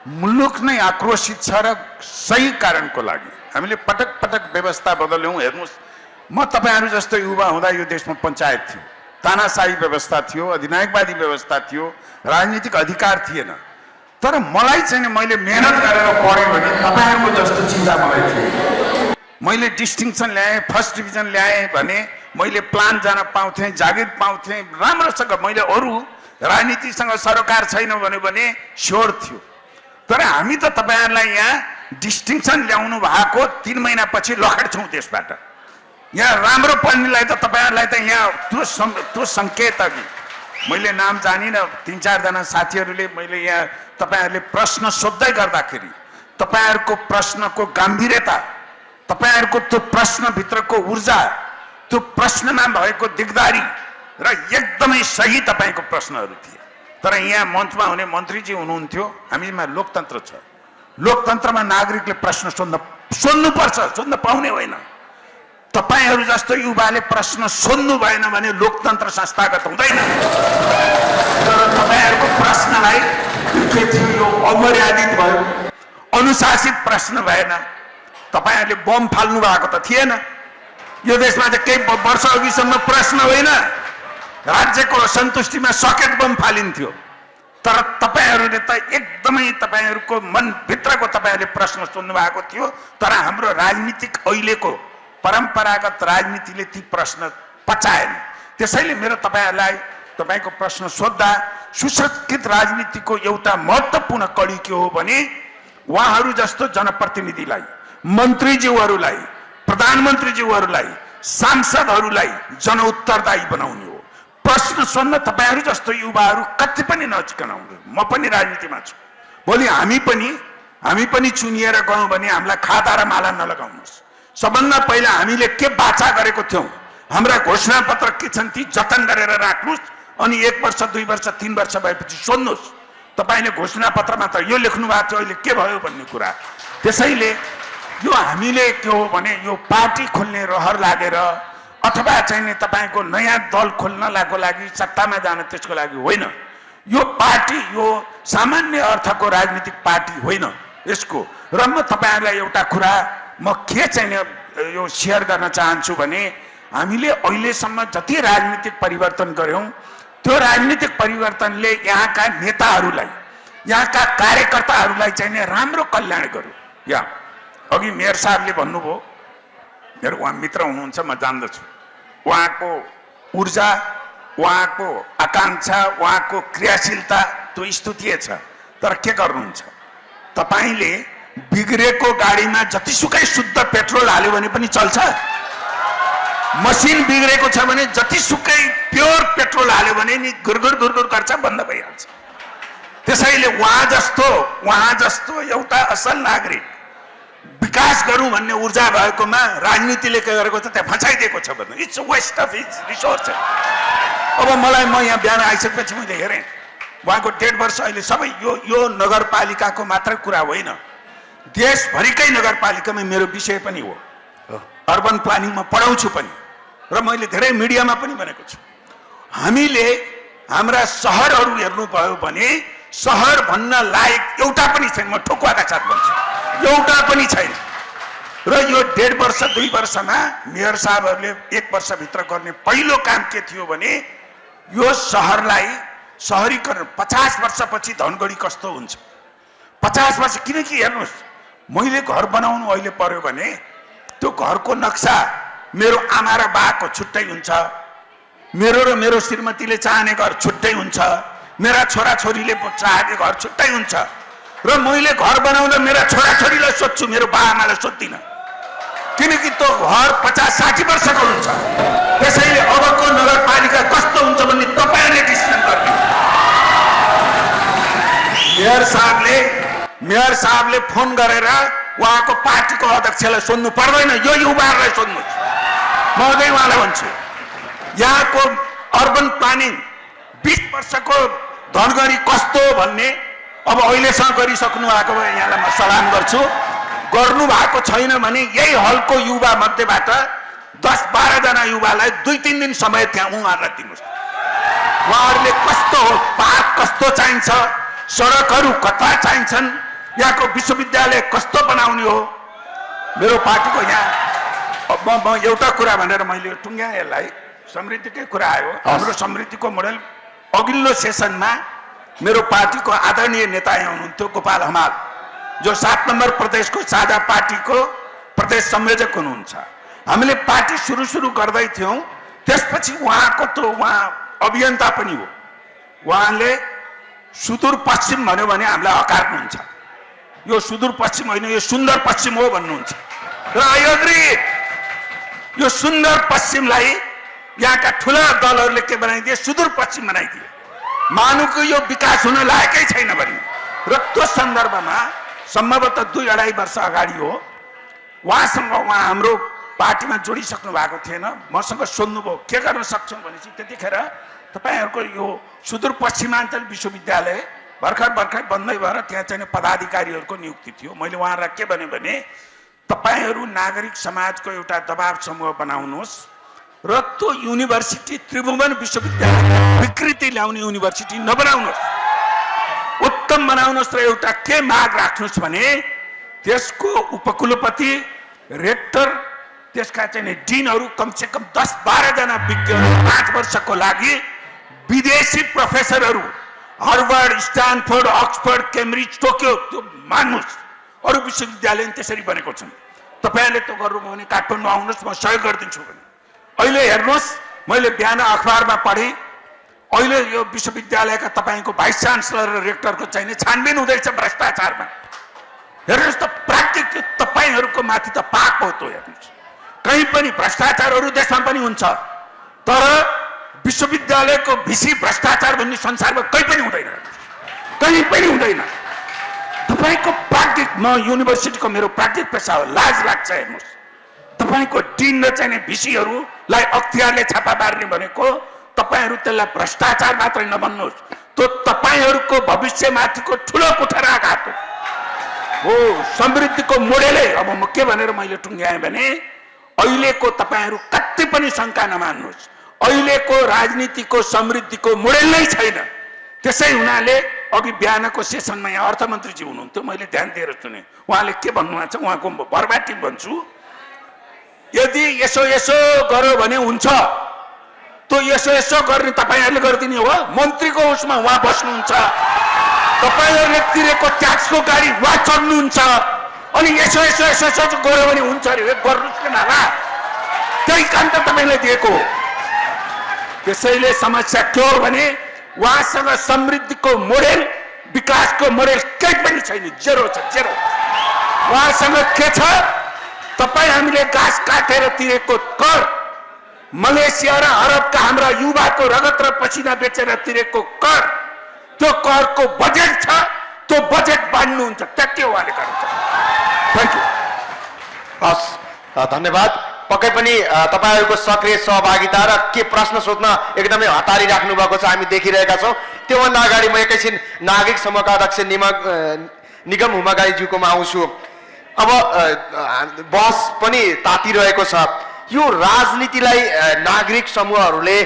मुलुक नै आक्रोशित छ र सही कारणको लागि हामीले पटक पटक व्यवस्था बदल्यौं। हेर्नुस्, म तपाईहरु जस्तो युवा हुँदा यो देशमा पञ्चायत थियो, तानाशाही व्यवस्था थियो, अधिनायकवादी व्यवस्था थियो, राजनीतिक अधिकार थिएन। तर मलाई चाहिँ मैले मेहनत गरेर पढेँ भने तपाईहरुको जस्तो चिन्ता मलाई थियो। मैले डिस्टिंक्सन ल्याएँ, फर्स्ट डिभिजन ल्याएँ भने मैले प्लान जान पाउँथेँ, जागिर पाउँथेँ राम्रोसँग। मैले अरु राजनीतिसँग सरोकार छैन भने स्योर थियो। तर हामी त तपाईहरुलाई यहाँ डिस्टिंक्सन ल्याउनु भएको 3 महिनापछि लखेड्छौं देशबाट। यहाँ राम्रो पढ्नेलाई त तपाईहरुलाई त यहाँ त्यो संकेत अघि मैले नाम जानिन, 3-4 जना साथीहरुले मैले यहाँ तपाईहरुले प्रश्न सोध्दै गर्दाखेरि तपाईहरुको प्रश्नको गम्भीरता, तपाईहरुको त्यो प्रश्न भित्रको ऊर्जा, त्यो प्रश्नमा भएको दिगदारी र एकदमै सही तपाईको प्रश्नहरु थिए। तर यहाँ मञ्चमा हुने मन्त्रीजी हुनुहुन्थ्यो, हामीमा लोकतन्त्र छ। लोकतन्त्रमा नागरिकले प्रश्न सोध्नुपर्छ, सोध्न पाउने होइन। तपाईहरु जस्तो युवाले प्रश्न सोध्नु भएन भने लोकतन्त्र संस्थागत हुँदैन। तर तपाईहरुको प्रश्नलाई के थियो, यो अमर्यादित भयो, अनुशासित प्रश्न भएन। तपाईहरुले बम फाल्नु भएको त थिएन। यो देशमा चाहिँ केही वर्ष अघिसम्म प्रश्न होइन, राज्यको असन्तुष्टिमा सकेट बम फालिन्थ्यो। तर तपाईहरुले त एकदमै तपाईहरुको मनभित्रको तपाईहरुले प्रश्न सुन्नु भएको थियो। तर हाम्रो राजनीतिक अहिलेको परम्परागत राजनीतिले ती प्रश्न पचाएन। त्यसैले मेरो तपाईहरुलाई तपाईको प्रश्न सोध्दा सुसंस्कृत राजनीतिको एउटा महत्त्वपूर्ण कडी के हो भने उहाँहरु जस्तो जनप्रतिनिधिलाई, मन्त्रीज्यूहरुलाई, प्रधानमन्त्रीज्यूहरुलाई, सांसदहरुलाई जनउत्तरदायी बनाउने हो। प्रश्न सोध्न तपाईहरु जस्तो युवाहरु कति पनि नचिकनाउनु। म पनि राजनीतिमा छु। भोलि हामी पनि चुनिएर गयौं भने हामीलाई खाता र माला नलगाउनुस्। सबभन्दा पहिला हामीले के बाचा गरेको थियौं, हाम्रा घोषणापत्र के छन् ती जतन गरेर राख्नुस्। अनि 1 वर्ष 2 वर्ष 3 वर्ष भएपछि सोध्नुस्, तपाईले घोषणापत्रमा त यो लेख्नु भएको थियो, अहिले के भयो भन्ने कुरा। त्यसैले यो हामीले के हो भने यो पार्टी खोल्ने रहर लागेर अथवा चाहिँ तपाईको नयाँ दल खोल्नको लागि, सत्तामा जान त्यसको लागि होइन। यो पार्टी यो सामान्य अर्थको राजनीतिक पार्टी होइन यसको। र म तपाईहरुलाई एउटा कुरा म के चाहिँ यो शेयर गर्न चाहन्छु भने हामीले अहिलेसम्म जति राजनीतिक परिवर्तन गर्यौं त्यो राजनीतिक परिवर्तनले यहाँका नेताहरूलाई, यहाँका कार्यकर्ताहरूलाई चाहिँ राम्रो कल्याण गर्यो। या अघि मेयर साहबले भन्नुभयो, मेरो उहाँ मित्र हुनुहुन्छ, म जान्दछु, उहाँको ऊर्जा, उहाँको आकांक्षा, उहाँको क्रियाशीलता त्यो स्तुतीय छ। तर के गर्नुहुन्छ, तपाईले बिग्रेको गाडीमा जतिसुकै शुद्ध पेट्रोल हाल्यो भने पनि चल्छ। मसिन बिग्रेको छ भने जतिसुकै प्योर पेट्रोल हाल्यो भने नि गुरगुर गुरगुर गर्छ, बन्द भइहाल्छ। त्यसैले उहाँ जस्तो एउटा असल नागरिक विकास गरौँ भन्ने ऊर्जा भएकोमा राजनीतिले के गरेको छ त्यहाँ फसाइदिएको छ भन्नु। It's waste of his resource. अब म यहाँ बिहान आइसकेपछि मैले हेरेँ उहाँको 1.5 वर्ष अहिले सबै यो नगरपालिकाको मात्र कुरा होइन, देशभरिकै नगरपालिकामा मेरो विषय पनि हो। अर्बन प्लानिङमा पढाउँछु पनि र मैले धेरै मिडियामा पनि भनेको छु। हामीले हाम्रा सहरहरू हेर्नुभयो भने सहर भन्न लायक एउटा पनि छैन। म ठोकुवाका साथ भन्छु, एउटा पनि छैन। र यो 1.5 वर्ष 2 वर्षमा मेयर साहबहरूले 1 वर्षभित्र गर्ने पहिलो काम के थियो भने यो सहरलाई शहरीकरण 50 वर्षपछि धनगढी कस्तो हुन्छ 50 वर्ष। किनकि हेर्नुस्, मैले घर बनाउनु अहिले पर्यो भने त्यो घरको नक्सा मेरो आमा र बाको छुट्टै हुन्छ, मेरो र मेरो श्रीमतीले चाहने घर छुट्टै हुन्छ, मेरा छोराछोरीले चाहने घर छुट्टै हुन्छ। र मैले घर बनाउँदा मेरा छोराछोरीलाई सोध्छु, मेरो बाआमालाई सोध्दिनँ। किनकि त्यो घर 50-60 वर्षको हुन्छ। त्यसैले अबको नगरपालिका कस्तो हुन्छ भन्ने तपाईहरुले डिसिजन गर्नु। मेयर साहबले फोन गरेर उहाँको पार्टीको अध्यक्षलाई सोध्नु पर्दैन, यो युवाहरूलाई सोध्नुहोस्। म अझै उहाँलाई भन्छु, यहाँको अर्बन प्लानिङ 20 वर्षको धनगढी कस्तो भन्ने अब अहिलेसम्म गरिसक्नु भएको भए यहाँलाई म सलाम गर्छु। गर्नु भएको छैन भने यही हलको युवा मध्येबाट 10-12 जना युवालाई 2-3 दिन समय त्यहाँ उहाँहरूलाई दिनुहोस्। उहाँहरूले कस्तो हो, पार्क कस्तो चाहिन्छ, सडकहरू कता चाहिन्छन्, यहाँको विश्वविद्यालय कस्तो बनाउने हो मेरो पार्टीको यहाँ म एउटा कुरा भनेर मैले टुङ्ग्याएँ यसलाई समृद्धिकै कुरा आयो हाम्रो समृद्धिको मोडल अघिल्लो सेसनमा मेरो पार्टीको आदरणीय नेता हुनुहुन्थ्यो गोपाल हमाल जो 7 नम्बर प्रदेशको साझा पार्टीको प्रदेश संयोजक हुनुहुन्छ हामीले पार्टी सुरु गर्दै थियौं त्यसपछि उहाँ अभियन्ता पनि हो उहाँले सुदूरपश्चिम भन्यो भने हामीलाई हकार्नुहुन्छ यो सुदूरपश्चिम होइन यो सुन्दर पश्चिम हो भन्नुहुन्छ र आई एग्री यो सुन्दर पश्चिमलाई यहाँका ठुला दलहरूले के बनाइदिए सुदूरपश्चिम बनाइदिए मानुको यो विकास हुन लायकै छैन भन्ने र त्यो सन्दर्भमा सम्भवतः 2-2.5 वर्ष अगाडि हो उहाँसँग उहाँ हाम्रो पार्टीमा जोडिसक्नु भएको थिएन मसँग सोध्नुभयो के गर्न सक्छौँ भनेपछि त्यतिखेर तपाईहरुको यो सुदूरपश्चिमाञ्चल विश्वविद्यालय भर्खर बन्दै भएर त्यहाँ चाहिँ पदाधिकारीहरूको नियुक्ति थियो मैले उहाँलाई के भने तपाईहरु नागरिक समाजको एउटा दबाव समूह बनाउनुहोस् र त्यो युनिभर्सिटी त्रिभुवन विश्वविद्यालय विकृति ल्याउने युनिभर्सिटी नबनाउनुहोस् उत्तम बनाउनुहोस् र एउटा के माग राख्नुहोस् भने त्यसको उपकुलपति रेक्टर त्यसका चाहिँ डिनहरु कमसे कम 10-12 जना विज्ञहरू 5 वर्षको लागि विदेशी प्रोफेसरहरू Harvard Stanford Oxford Cambridge Tokyo त्यो मान्नुस् अरु विश्वविद्यालय त्यसरी बनेको छन् तपाईहरुले त्यो गर्नुभयो भने काठमाडौँ आउनुस् म सहयोग गर्दिन्छु भने अहिले हेर्नुस् मैले बिहान अखबारमा पढे अहिले यो विश्वविद्यालयका तपाईको भाइस चान्सलर र रेक्टरको चाहिँ छानबिन हुँदैछ भ्रष्टाचारमा हेर्नुस् त प्राकृतिक तपाईहरुको माथि त पाप हो त्यो हेर्नुस् कहीं पनि भ्रष्टाचार अरु देशमा पनि हुन्छ तर विश्वविद्यालयको भिसी भ्रष्टाचार भन्ने संसारमा कहीं पनि हुँदैन तपाईको प्राकृतिक म युनिभर्सिटीको मेरो प्राकृतिक पेशा हो लाज लाग्छ हेर्नुस् तपाईको डिन र चाहिँ भिसीहरुलाई अख्तियारले छापा मार्ने भनेको तपाईहरु त्यसलाई भ्रष्टाचार मात्रै नबन्नुस् त्यो तपाईहरुको भविष्यमाथिको ठूलो कुठाराघात हो समृद्धिको मोडेलै अब म के भनेर मैले टुङ्ग्याएँ भने अहिलेको तपाईहरु कति पनि शंका नमान्नुस् अहिलेको राजनीतिको समृद्धिको मोडेल नै छैन त्यसै हुनाले अघि बिहानको सेसनमा यहाँ अर्थमन्त्रीजी हुनुहुन्थ्यो मैले ध्यान दिएर सुने उहाँले के भन्नुभएको छ उहाँको भरबाटी भन्छु यदि यसो गर्यो भने हुन्छ त्यो यसो गर्ने तपाईहरुले गर्दिने हो मन्त्रीको उसमा उहाँ बस्नुहुन्छ तपाईहरुले तिरेको ट्याक्सको गाडी उहाँ चढ्नुहुन्छ अनि यसो गर्यो भने हुन्छ अरे गर्नुस् के नाला त्यही काम त तपाईले दिएको त्यसैले समस्या के हो भने उहाँसँग समृद्धिको मोडेल विकासको मोडेल केही पनि छैन जेरो छ जेरो उहाँसँग के छ तपाई हामीले घाँस काटेर तिरेको कर मलेसिया र अरबका हाम्रा युवाको रगत र पसिना बेचेर तिरेको कर त्यो करको बजेट छ त्यो बजेट बाँड्नुहुन्छ त्यति उहाँले गर्नुहुन्छ थ्यांक यू हस् धन्यवाद पक्कै पनि तपाईहरुको सक्रिय सहभागिता र के प्रश्न सोध्न एकदमै हतारी राख्नु भएको छ हामी देखिरहेका छौं त्यो भन्दा अगाडि म एकैछिन नागरिक समूहका अध्यक्ष निगम हुमागाई ज्यूकोमा आउँछु अब बहस पनि तातिरहेको छ यो राजनीतिलाई नागरिक समूहहरूले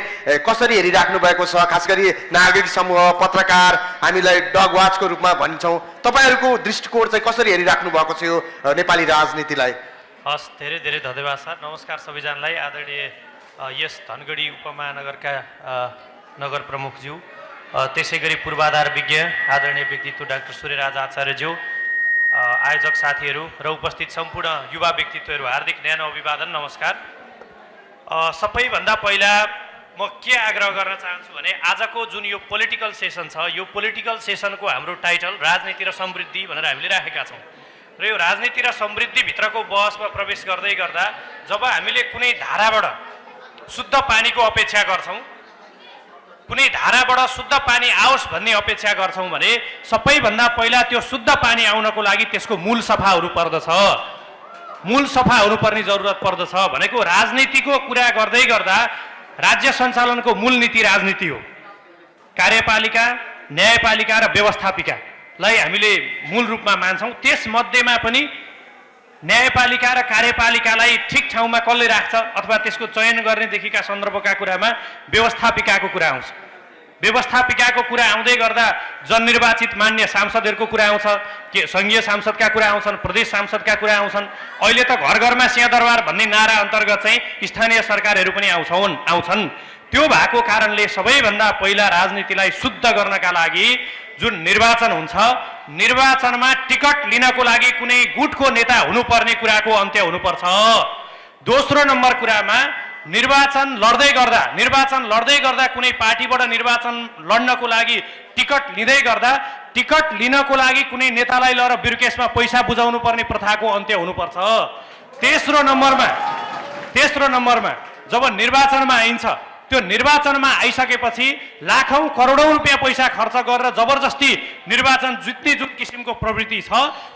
कसरी हेरिराख्नु भएको छ खास गरी नागरिक समूह पत्रकार हामीलाई डग वाचको रूपमा भन्छौं तपाईहरुको दृष्टिकोण चाहिँ कसरी हेरिराख्नु भएको छ यो नेपाली राजनीतिलाई हस् धेरै धेरै धन्यवाद सर नमस्कार सबैजनालाई आदरणीय यस धनगढी उपमहानगरका नगर प्रमुखज्यू त्यसैगरी पूर्वाधार विज्ञ आदरणीय व्यक्तित्व डाक्टर सूर्यराज आचार्यज्यू आयोजक साथीहरू र उपस्थित सम्पूर्ण युवा व्यक्तित्वहरू हार्दिक न्यानो अभिवादन नमस्कार सबैभन्दा पहिला म के आग्रह गर्न चाहन्छु भने आजको जुन यो पोलिटिकल सेसन छ यो पोलिटिकल सेसनको हाम्रो टाइटल राजनीति र समृद्धि भनेर हामीले राखेका छौं र यो राजनीति र समृद्धि भित्रको बहसमा प्रवेश गर्दै गर्दा जब हामीले कुनै धाराबाट शुद्ध पानीको अपेक्षा गर्छौं कुनै धाराबाट शुद्ध पानी आओस् भन्ने अपेक्षा गर्छौं भने सबैभन्दा पहिला त्यो शुद्ध पानी आउनको लागि त्यसको मूल सफा हुनु पर्दछ मूल सफा हुनुपर्ने जरुरत पर्दछ भनेको राजनीतिको कुरा गर्दै गर्दा राज्य सञ्चालनको मूल नीति राजनीति हो कार्यपालिका न्यायपालिका र व्यवस्थापिका लाई हामीले मूल रूपमा मान्छौं त्यस मध्येमा पनि न्यायपालिका र कार्यपालिकालाई ठिक ठाउँमा कसले राख्छ अथवा त्यसको चयन गर्ने देखिका सन्दर्भका कुरामा व्यवस्थापिकाको कुरा आउँछ व्यवस्थापिकाको कुरा आउँदै गर्दा जननिर्वाचित मान्य सांसदहरूको कुरा आउँछ, के सङ्घीय सांसदका कुरा आउँछन्, प्रदेश सांसदका कुरा आउँछन्। अहिले त घर घरमा सिंहदरबार भन्ने नारा अन्तर्गत चाहिँ स्थानीय सरकारहरू पनि आउँछन्। त्यो भएको कारणले सबैभन्दा पहिला राजनीतिलाई शुद्ध गर्नका लागि जुन निर्वाचन हुन्छ, निर्वाचनमा टिकट लिनको लागि कुनै गुटको नेता हुनुपर्ने कुराको अन्त्य हुनुपर्छ। दोस्रो नम्बर कुरामा निर्वाचन लड्दै गर्दा कुनै पार्टीबाट निर्वाचन लड्नको लागि टिकट लिँदै गर्दा टिकट लिनको लागि कुनै नेतालाई लगेर बिरुकेशमा पैसा बुझाउनु पर्ने प्रथाको अन्त्य हुनुपर्छ। तेस्रो नम्बरमा जब निर्वाचनमा आइन्छ, त्यो निर्वाचनमा आइसकेपछि लाखौं करोडौं रुपियाँ पैसा खर्च गरेर जबरजस्ती निर्वाचन जित्ने जुन किसिमको प्रवृत्ति छ,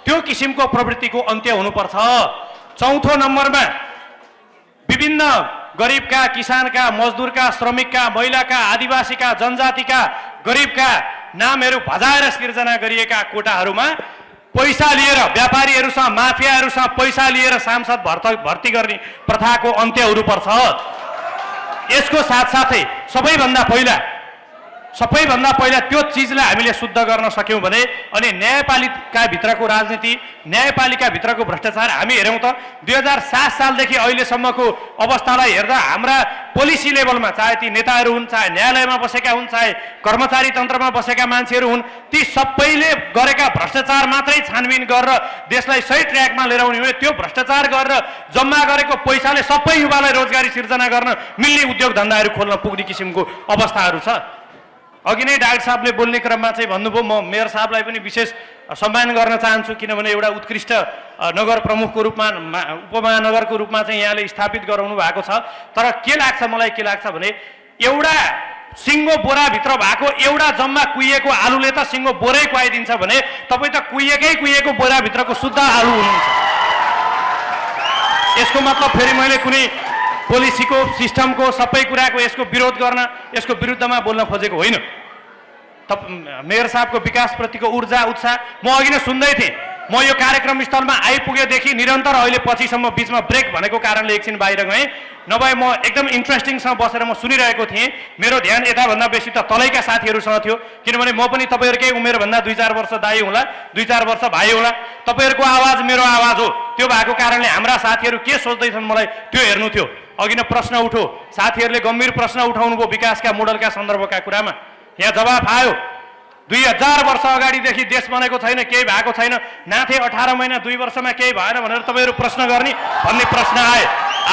त्यो किसिमको प्रवृत्तिको अन्त्य हुनुपर्छ। चौथो नम्बरमा विभिन्न गरिबका, किसानका, मजदुरका, श्रमिकका, महिलाका, आदिवासीका, जनजातिका, गरिबका नामहरू भजाएर सिर्जना गरिएका कोटाहरूमा पैसा लिएर व्यापारीहरूसँग, माफियाहरूसँग पैसा लिएर सांसद भर्ती गर्ने प्रथाको अन्त्य हुनुपर्छ। यसको साथसाथै सबैभन्दा पहिला त्यो चिजलाई हामीले शुद्ध गर्न सक्यौँ भने अनि न्यायपालिकाभित्रको राजनीति, न्यायपालिकाभित्रको भ्रष्टाचार हामी हेरौँ त 2007 सालदेखि अहिलेसम्मको अवस्थालाई हेर्दा हाम्रा पोलिसी लेभलमा, चाहे ती नेताहरू हुन्, चाहे न्यायालयमा बसेका हुन्, चाहे कर्मचारी तन्त्रमा बसेका मान्छेहरू हुन्, ती सबैले गरेका भ्रष्टाचार मात्रै छानबिन गरेर देशलाई सही ट्र्याकमा लिएर आउने हो। त्यो भ्रष्टाचार गरेर जम्मा गरेको पैसाले सबै युवालाई रोजगारी सिर्जना गर्न मिल्ने उद्योग धन्दाहरू खोल्न पुग्ने किसिमको अवस्थाहरू छ। अघि नै डाक्टर साहबले बोल्ने क्रममा चाहिँ भन्नुभयो, म मेयर साहबलाई पनि विशेष सम्मान गर्न चाहन्छु, किनभने एउटा उत्कृष्ट नगर प्रमुखको रूपमा, उपमहानगरको रूपमा चाहिँ यहाँले स्थापित गराउनु भएको छ। तर मलाई के लाग्छ भने एउटा सिङ्गो बोराभित्र भएको एउटा जम्मा कुहिएको आलुले त सिङ्गो बोरै खुवाइदिन्छ भने तपाईँ त कुहिएको बोराभित्रको शुद्ध आलु हुनुहुन्छ। यसको मतलब फेरि मैले कुनै पोलिसीको, सिस्टमको, सबै कुराको यसको विरोध गर्न, यसको विरुद्धमा बोल्न खोजेको होइन। मेयर साहबको विकासप्रतिको ऊर्जा, उत्साह म अघि नै सुन्दै थिएँ। म यो कार्यक्रम स्थलमा आइपुगेदेखि निरन्तर अहिले पछिसम्म बिचमा ब्रेक भनेको कारणले एकछिन बाहिर गएँ, नभए म एकदम इन्ट्रेस्टिङसँग बसेर म सुनिरहेको थिएँ। मेरो ध्यान यताभन्दा बेसी त तलैका साथीहरूसँग थियो, किनभने म पनि तपाईँहरूकै उमेरभन्दा 2-4 वर्ष दाइ होला, 2-4 वर्ष भाइ होला। तपाईँहरूको आवाज मेरो आवाज हो। त्यो भएको कारणले हाम्रा साथीहरू के सोच्दैछन् मलाई त्यो हेर्नु थियो। अघि नै प्रश्न उठो, साथीहरूले गम्भीर प्रश्न उठाउनु भयो विकासका मोडलका सन्दर्भका कुरामा। यहाँ जवाफ आयो, 2000 वर्ष अगाडिदेखि देश बनेको छैन, केही भएको छैन, नाथे 18 महिना 2 वर्षमा केही भएन भनेर तपाईँहरू प्रश्न गर्ने भन्ने प्रश्न आए।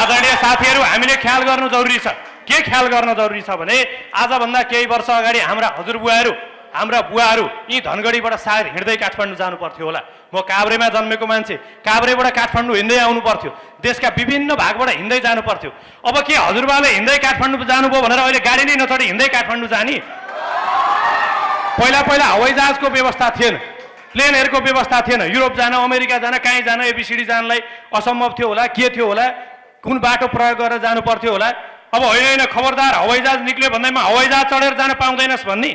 आदरणीय साथीहरू, हामीले ख्याल गर्नु जरुरी छ। के ख्याल गर्न जरुरी छ भने आजभन्दा केही वर्ष अगाडि हाम्रा हजुरबुवाहरू, हाम्रा बुवाहरू यी धनगढीबाट सायद हिँड्दै काठमाडौँ जानु पर्थ्यो होला। म काभ्रेमा जन्मेको मान्छे, काभ्रेबाट काठमाडौँ हिँड्दै आउनु पर्थ्यो, देशका विभिन्न भागबाट हिँड्दै जानु पर्थ्यो। अब के हजुरबाले हिँड्दै काठमाडौँ जानुभयो भनेर अहिले गाडी नै नचढी हिँड्दै काठमाडौँ जाने? पहिला हवाईजहाजको व्यवस्था थिएन, प्लेनहरूको व्यवस्था थिएन, युरोप जान, अमेरिका जान, कहीँ जान, एबिसिडी जानलाई असम्भव थियो होला, के थियो होला, कुन बाटो प्रयोग गरेर जानु पर्थ्यो होला। अब होइन, खबरदार हवाईजहाज निक्ल्यो भन्दैमा हवाईजहाज चढेर जान पाउँदैनस् भन्ने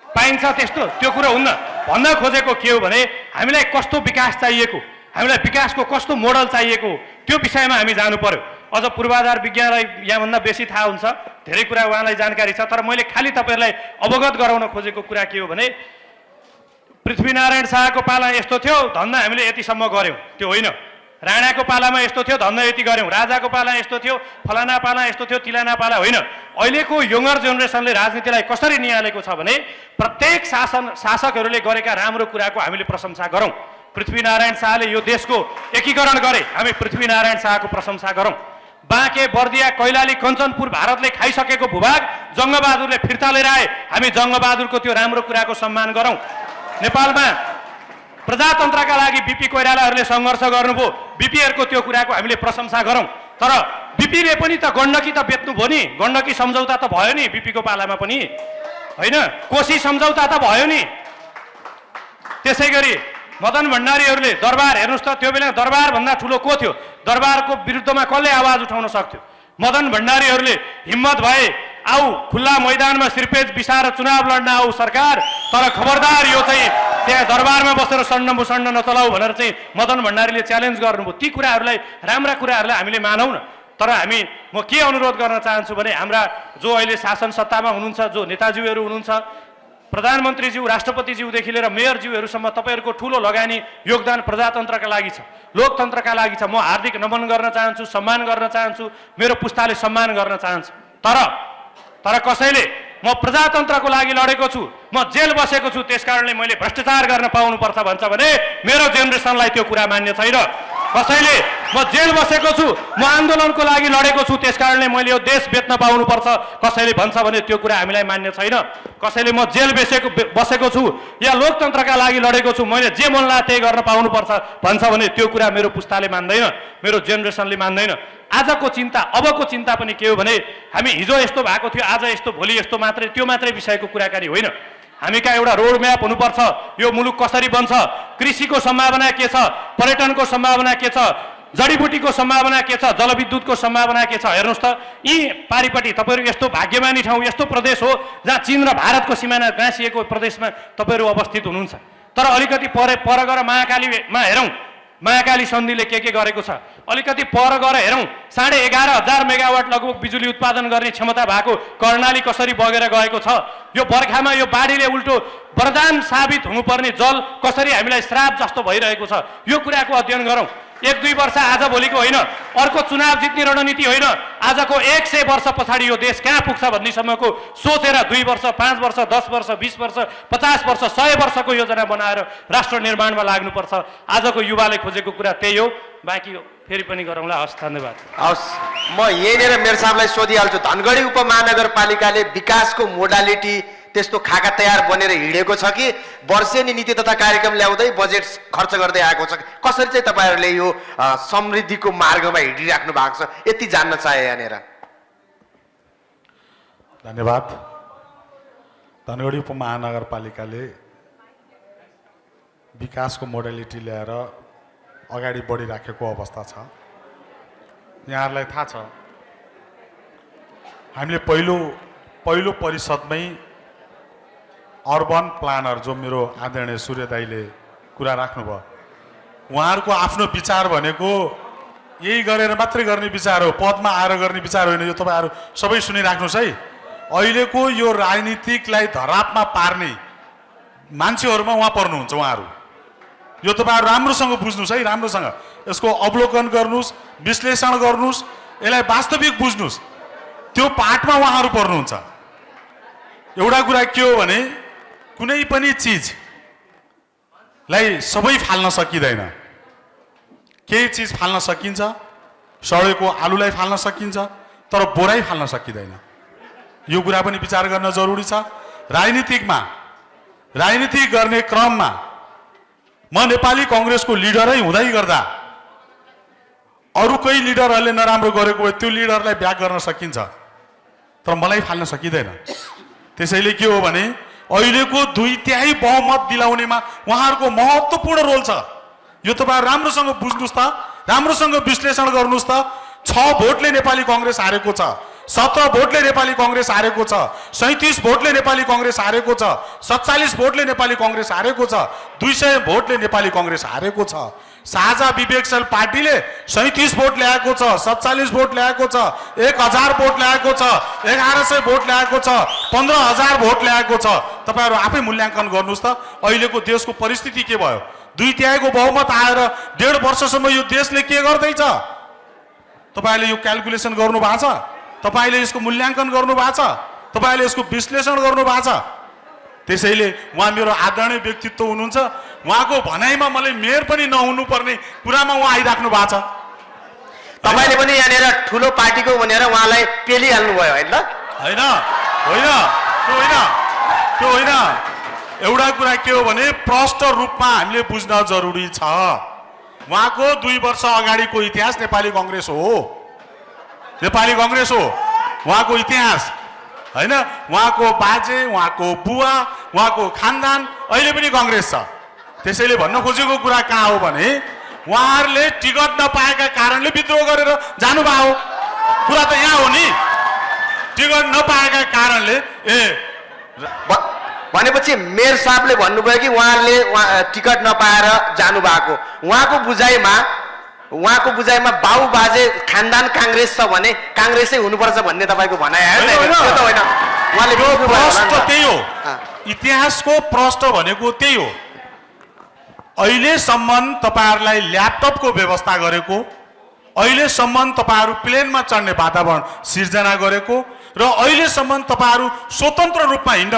पाइन्छ त्यस्तो? त्यो कुरो हुन्न। भन्न खोजेको के हो भने हामीलाई कस्तो विकास चाहिएको, हामीलाई विकासको कस्तो मोडल चाहिएको, त्यो विषयमा हामी जानु पर्यो। अझ पूर्वाधार विज्ञानलाई यहाँभन्दा बेसी थाहा हुन्छ, धेरै कुरा उहाँलाई जानकारी छ। तर मैले खालि तपाईँहरूलाई अवगत गराउन खोजेको कुरा के हो भने पृथ्वीनारायण शाहको पाला यस्तो थियो, धन्दा हामीले यतिसम्म गऱ्यौँ, त्यो होइन। राणाको पालामा यस्तो थियो, धन्दा यति गऱ्यौँ। राजाको पाला यस्तो थियो, फलाना पाला यस्तो थियो, तिलाना पाला होइन। अहिलेको यङ्गर जेनेरेसनले राजनीतिलाई कसरी निहालेको छ भने प्रत्येक शासकहरूले गरेका राम्रो कुराको हामीले प्रशंसा गरौँ। पृथ्वीनारायण शाहले यो देशको एकीकरण गरे, हामी पृथ्वीनारायण शाहको प्रशंसा गरौँ। बाँके, बर्दिया, कैलाली, कञ्चनपुर भारतले खाइसकेको भूभाग जङ्गबहादुरले फिर्ता लिएर आए, हामी जङ्गबहादुरको त्यो राम्रो कुराको सम्मान गरौँ। नेपालमा प्रजातन्त्रका लागि बिपी कोइरालाहरूले सङ्घर्ष गर्नुभयो, बिपीहरूको त्यो कुराको हामीले प्रशंसा गरौँ। तर बिपीले पनि त गण्डकी त बेच्नु भयो नि, गण्डकी सम्झौता त भयो नि बिपीको पालामा पनि, होइन? कोशी सम्झौता त भयो नि। त्यसै गरी मदन भण्डारीहरूले दरबार हेर्नुहोस् त, त्यो बेला दरबारभन्दा ठुलो को थियो? दरबारको विरुद्धमा कसले आवाज उठाउन सक्थ्यो? मदन भण्डारीहरूले हिम्मत भए आऊ खुल्ला मैदानमा सिर्पेज बिसाएर चुनाव लड्न आऊ सरकार, तर खबरदार यो चाहिँ त्यहाँ दरबारमा बसेर सण्ड नचलाऊ भनेर चाहिँ मदन भण्डारीले च्यालेन्ज गर्नुभयो। ती कुराहरूलाई, राम्रा कुराहरूलाई हामीले मानौँ न। तर म के अनुरोध गर्न चाहन्छु भने हाम्रा जो अहिले शासन सत्तामा हुनुहुन्छ, जो नेताजीहरू हुनुहुन्छ, प्रधानमन्त्रीज्यू, राष्ट्रपतिज्यूदेखि लिएर मेयरज्यूहरूसम्म तपाईँहरूको ठुलो लगानी योगदान प्रजातन्त्रका लागि छ, लोकतन्त्रका लागि छ। म हार्दिक नमन गर्न चाहन्छु, सम्मान गर्न चाहन्छु, मेरो पुस्ताले सम्मान गर्न चाहन्छ। तर कसैले म प्रजातन्त्रको लागि लडेको छु, म जेल बसेको छु, त्यसकारणले मैले भ्रष्टाचार गर्न पाउनुपर्छ भन्छ भने मेरो जेनेरेसनलाई त्यो कुरा मान्य छैन। कसैले म जेल बसेको छु, म आन्दोलनको लागि लडेको छु, त्यसकारणले मैले यो देश बेच्न पाउनुपर्छ कसैले भन्छ भने त्यो कुरा हामीलाई मान्य छैन। कसैले म जेल बसेको छु या लोकतन्त्रका लागि लडेको छु, मैले जे मन लाग्यो त्यही गर्न पाउनुपर्छ भन्छ भने त्यो कुरा मेरो पुस्ताले मान्दैन, मेरो जेनेरेसनले मान्दैन। आजको चिन्ता, अबको चिन्ता पनि के हो भने हामी हिजो यस्तो भएको थियो, आज यस्तो, भोलि यस्तो मात्रै, त्यो मात्रै विषयको कुराकानी होइन। हामी कहाँ एउटा रोड म्याप हुनुपर्छ, यो मुलुक कसरी बन्छ, कृषिको सम्भावना के छ, पर्यटनको सम्भावना के छ, जडीबुटीको सम्भावना के छ, जलविद्युतको सम्भावना के छ। हेर्नुहोस् त, यी पारिपट्टि तपाईँहरू यस्तो भाग्यमानी ठाउँ, यस्तो प्रदेश हो जहाँ चीन र भारतको सिमाना गाँसिएको प्रदेशमा तपाईँहरू अवस्थित हुनुहुन्छ। तर अलिकति पर गएर महाकालीमा हेरौँ, महाकाली सन्धिले के गरेको छ। अलिकति पर गएर हेरौँ, 11,500 मेगावाट लगभग बिजुली उत्पादन गर्ने क्षमता भएको कर्णाली कसरी बगेर गएको छ। यो बर्खामा यो बाढीले उल्टो वरदान साबित हुनुपर्ने जल कसरी हामीलाई श्राप जस्तो भइरहेको छ, यो कुराको अध्ययन गरौँ। 1-2 वर्ष आज भोलिको होइन, अर्को चुनाव जित्ने रणनीति होइन, आजको 100 वर्ष पछाडि यो देश कहाँ पुग्छ भन्नेसम्मको सोचेर 2 वर्ष, 5 वर्ष, 10 वर्ष, 20 वर्ष, 50 वर्ष, 100 वर्षको योजना बनाएर राष्ट्र निर्माणमा लाग्नुपर्छ। आजको युवाले खोजेको कुरा त्यही हो। बाँकी फेरि पनि गरौँला। हस्, धन्यवाद। हस्, म यहीँनिर मेरो साहबलाई सोधिहाल्छु। धनगढी उपमहानगरपालिकाले विकासको मोडालिटी त्यस्तो खाका तयार बनेर हिँडेको छ कि वर्षेनी नीति तथा कार्यक्रम ल्याउँदै बजेट खर्च गर्दै आएको छ? कसरी चाहिँ तपाईँहरूले यो समृद्धिको मार्गमा हिँडिराख्नु भएको छ, यति जान्न चाहे यहाँनिर। धन्यवाद। धनगढी उपमहानगरपालिकाले विकासको मोडालिटी ल्याएर अगाडि बढिराखेको अवस्था छ। यहाँहरूलाई थाहा छ, हामीले पहिलो परिषदमै अर्बन प्लानर जो मेरो आदरणीय सूर्य दाईले कुरा राख्नुभयो, उहाँहरूको आफ्नो विचार भनेको यही गरेर मात्रै गर्ने विचार हो, पदमा आएर गर्ने विचार होइन। यो तपाईँहरू सबै सुनिराख्नुहोस् है। अहिलेको यो राजनीतिकलाई धरापमा पार्ने मान्छेहरूमा उहाँ पर्नुहुन्छ। उहाँहरू यो तपाईँहरू राम्रोसँग बुझ्नुहोस् है, राम्रोसँग यसको अवलोकन गर्नुहोस्, विश्लेषण गर्नुहोस्, यसलाई वास्तविक बुझ्नुहोस्। त्यो पाठमा उहाँहरू पर्नुहुन्छ। एउटा कुरा के हो भने कुनै पनि चिजलाई सबै फाल्न सकिँदैन। केही चिज फाल्न सकिन्छ, सडेको आलुलाई फाल्न सकिन्छ, तर बोराई फाल्न सकिँदैन। यो कुरा पनि विचार गर्न जरुरी छ। राजनीति गर्ने क्रममा म नेपाली कङ्ग्रेसको लिडरै हुँदै गर्दा अरू कोही लिडरहरूले नराम्रो गरेको भए त्यो लिडरलाई ब्याक गर्न सकिन्छ, तर मलाई फाल्न सकिँदैन। त्यसैले के हो भने अहिलेको 2/3 बहुमत दिलाउनेमा उहाँहरूको महत्त्वपूर्ण रोल छ। यो तपाईहरु राम्रोसँग बुझ्नुस् त, राम्रोसँग विश्लेषण गर्नुस् त। 6 भोटले नेपाली कांग्रेस हारेको छ, 17 भोटले नेपाली कांग्रेस हारेको छ, 37 भोटले नेपाली कांग्रेस हारेको छ, 47 भोटले नेपाली कांग्रेस हारेको छ, 200 भोटले नेपाली कांग्रेस हारेको छ। साझा विवेकशील पार्टीले 37 भोट ल्याएको छ, 47 भोट ल्याएको छ, 1000 भोट ल्याएको छ, 1100 भोट ल्याएको छ, 15000 भोट ल्याएको छ। तपाईहरु आफै मूल्याङ्कन गर्नुस् त अहिलेको देशको परिस्थिति के भयो। 2/3 को बहुमत आएर 1.5 वर्षसम्म यो देशले के गर्दै छ तपाईले यो क्याल्कुलेसन गर्नु भएको छ, तपाईले यसको मूल्याङ्कन गर्नु भएको छ, तपाईले यसको विश्लेषण गर्नु भएको छ। त्यसैले उहाँ मेरो आदरणीय व्यक्तित्व हुनुहुन्छ, उहाँको भनाइमा मलाई मेयर पनि नहुनु पर्ने कुरामा उहाँ आइराख्नु भएको छ। तपाईले पनि यहाँनिर ठुलो पार्टीको भनेर उहाँलाई पेलिहाल्नु भयो हैन? हैन होइन, त्यो होइन, त्यो होइन। एउटा कुरा के हो भने प्रष्ट रूपमा हामीले बुझ्न जरुरी छ। उहाँको 2 वर्ष अगाडिको इतिहास नेपाली कांग्रेस हो, नेपाली कांग्रेस हो उहाँको इतिहास हैन। उहाँको बाजे, उहाँको बुवा, उहाँको खानदान अहिले पनि कांग्रेस छ। त्यसैले भन्न खोजेको कुरा कहाँ हो भने उहाँहरूले टिकट नपाएका कारणले विद्रोह गरेर जानुभयो। कुरा त यहाँ हो नि, टिकट नपाएका कारणले। भनेपछि मेयर साहबले भन्नुभयो कि उहाँहरूले टिकट नपाएर जानु भएको। उहाँको बुझाइमा उहाँको बुझाइमा बाउ बाजे खानदान काङ्ग्रेस छ भने काङ्ग्रेसै हुनुपर्छ भन्ने तपाईँको भनाइ आयो नि? होइन, त्यो त होइन, उहाँले त्यो बुझ्नु भयो होला प्रश्न नि त। त्यही हो, इतिहासको प्रश्न भनेको त्यही हो। अहिलेसम्म तपाईँहरूलाई ल्यापटपको व्यवस्था गरेको, अहिलेसम्म तपाईँहरू प्लेनमा चढ्ने वातावरण सिर्जना गरेको र अहिलेसम्म तपाईँहरू स्वतन्त्र रूपमा हिँड्न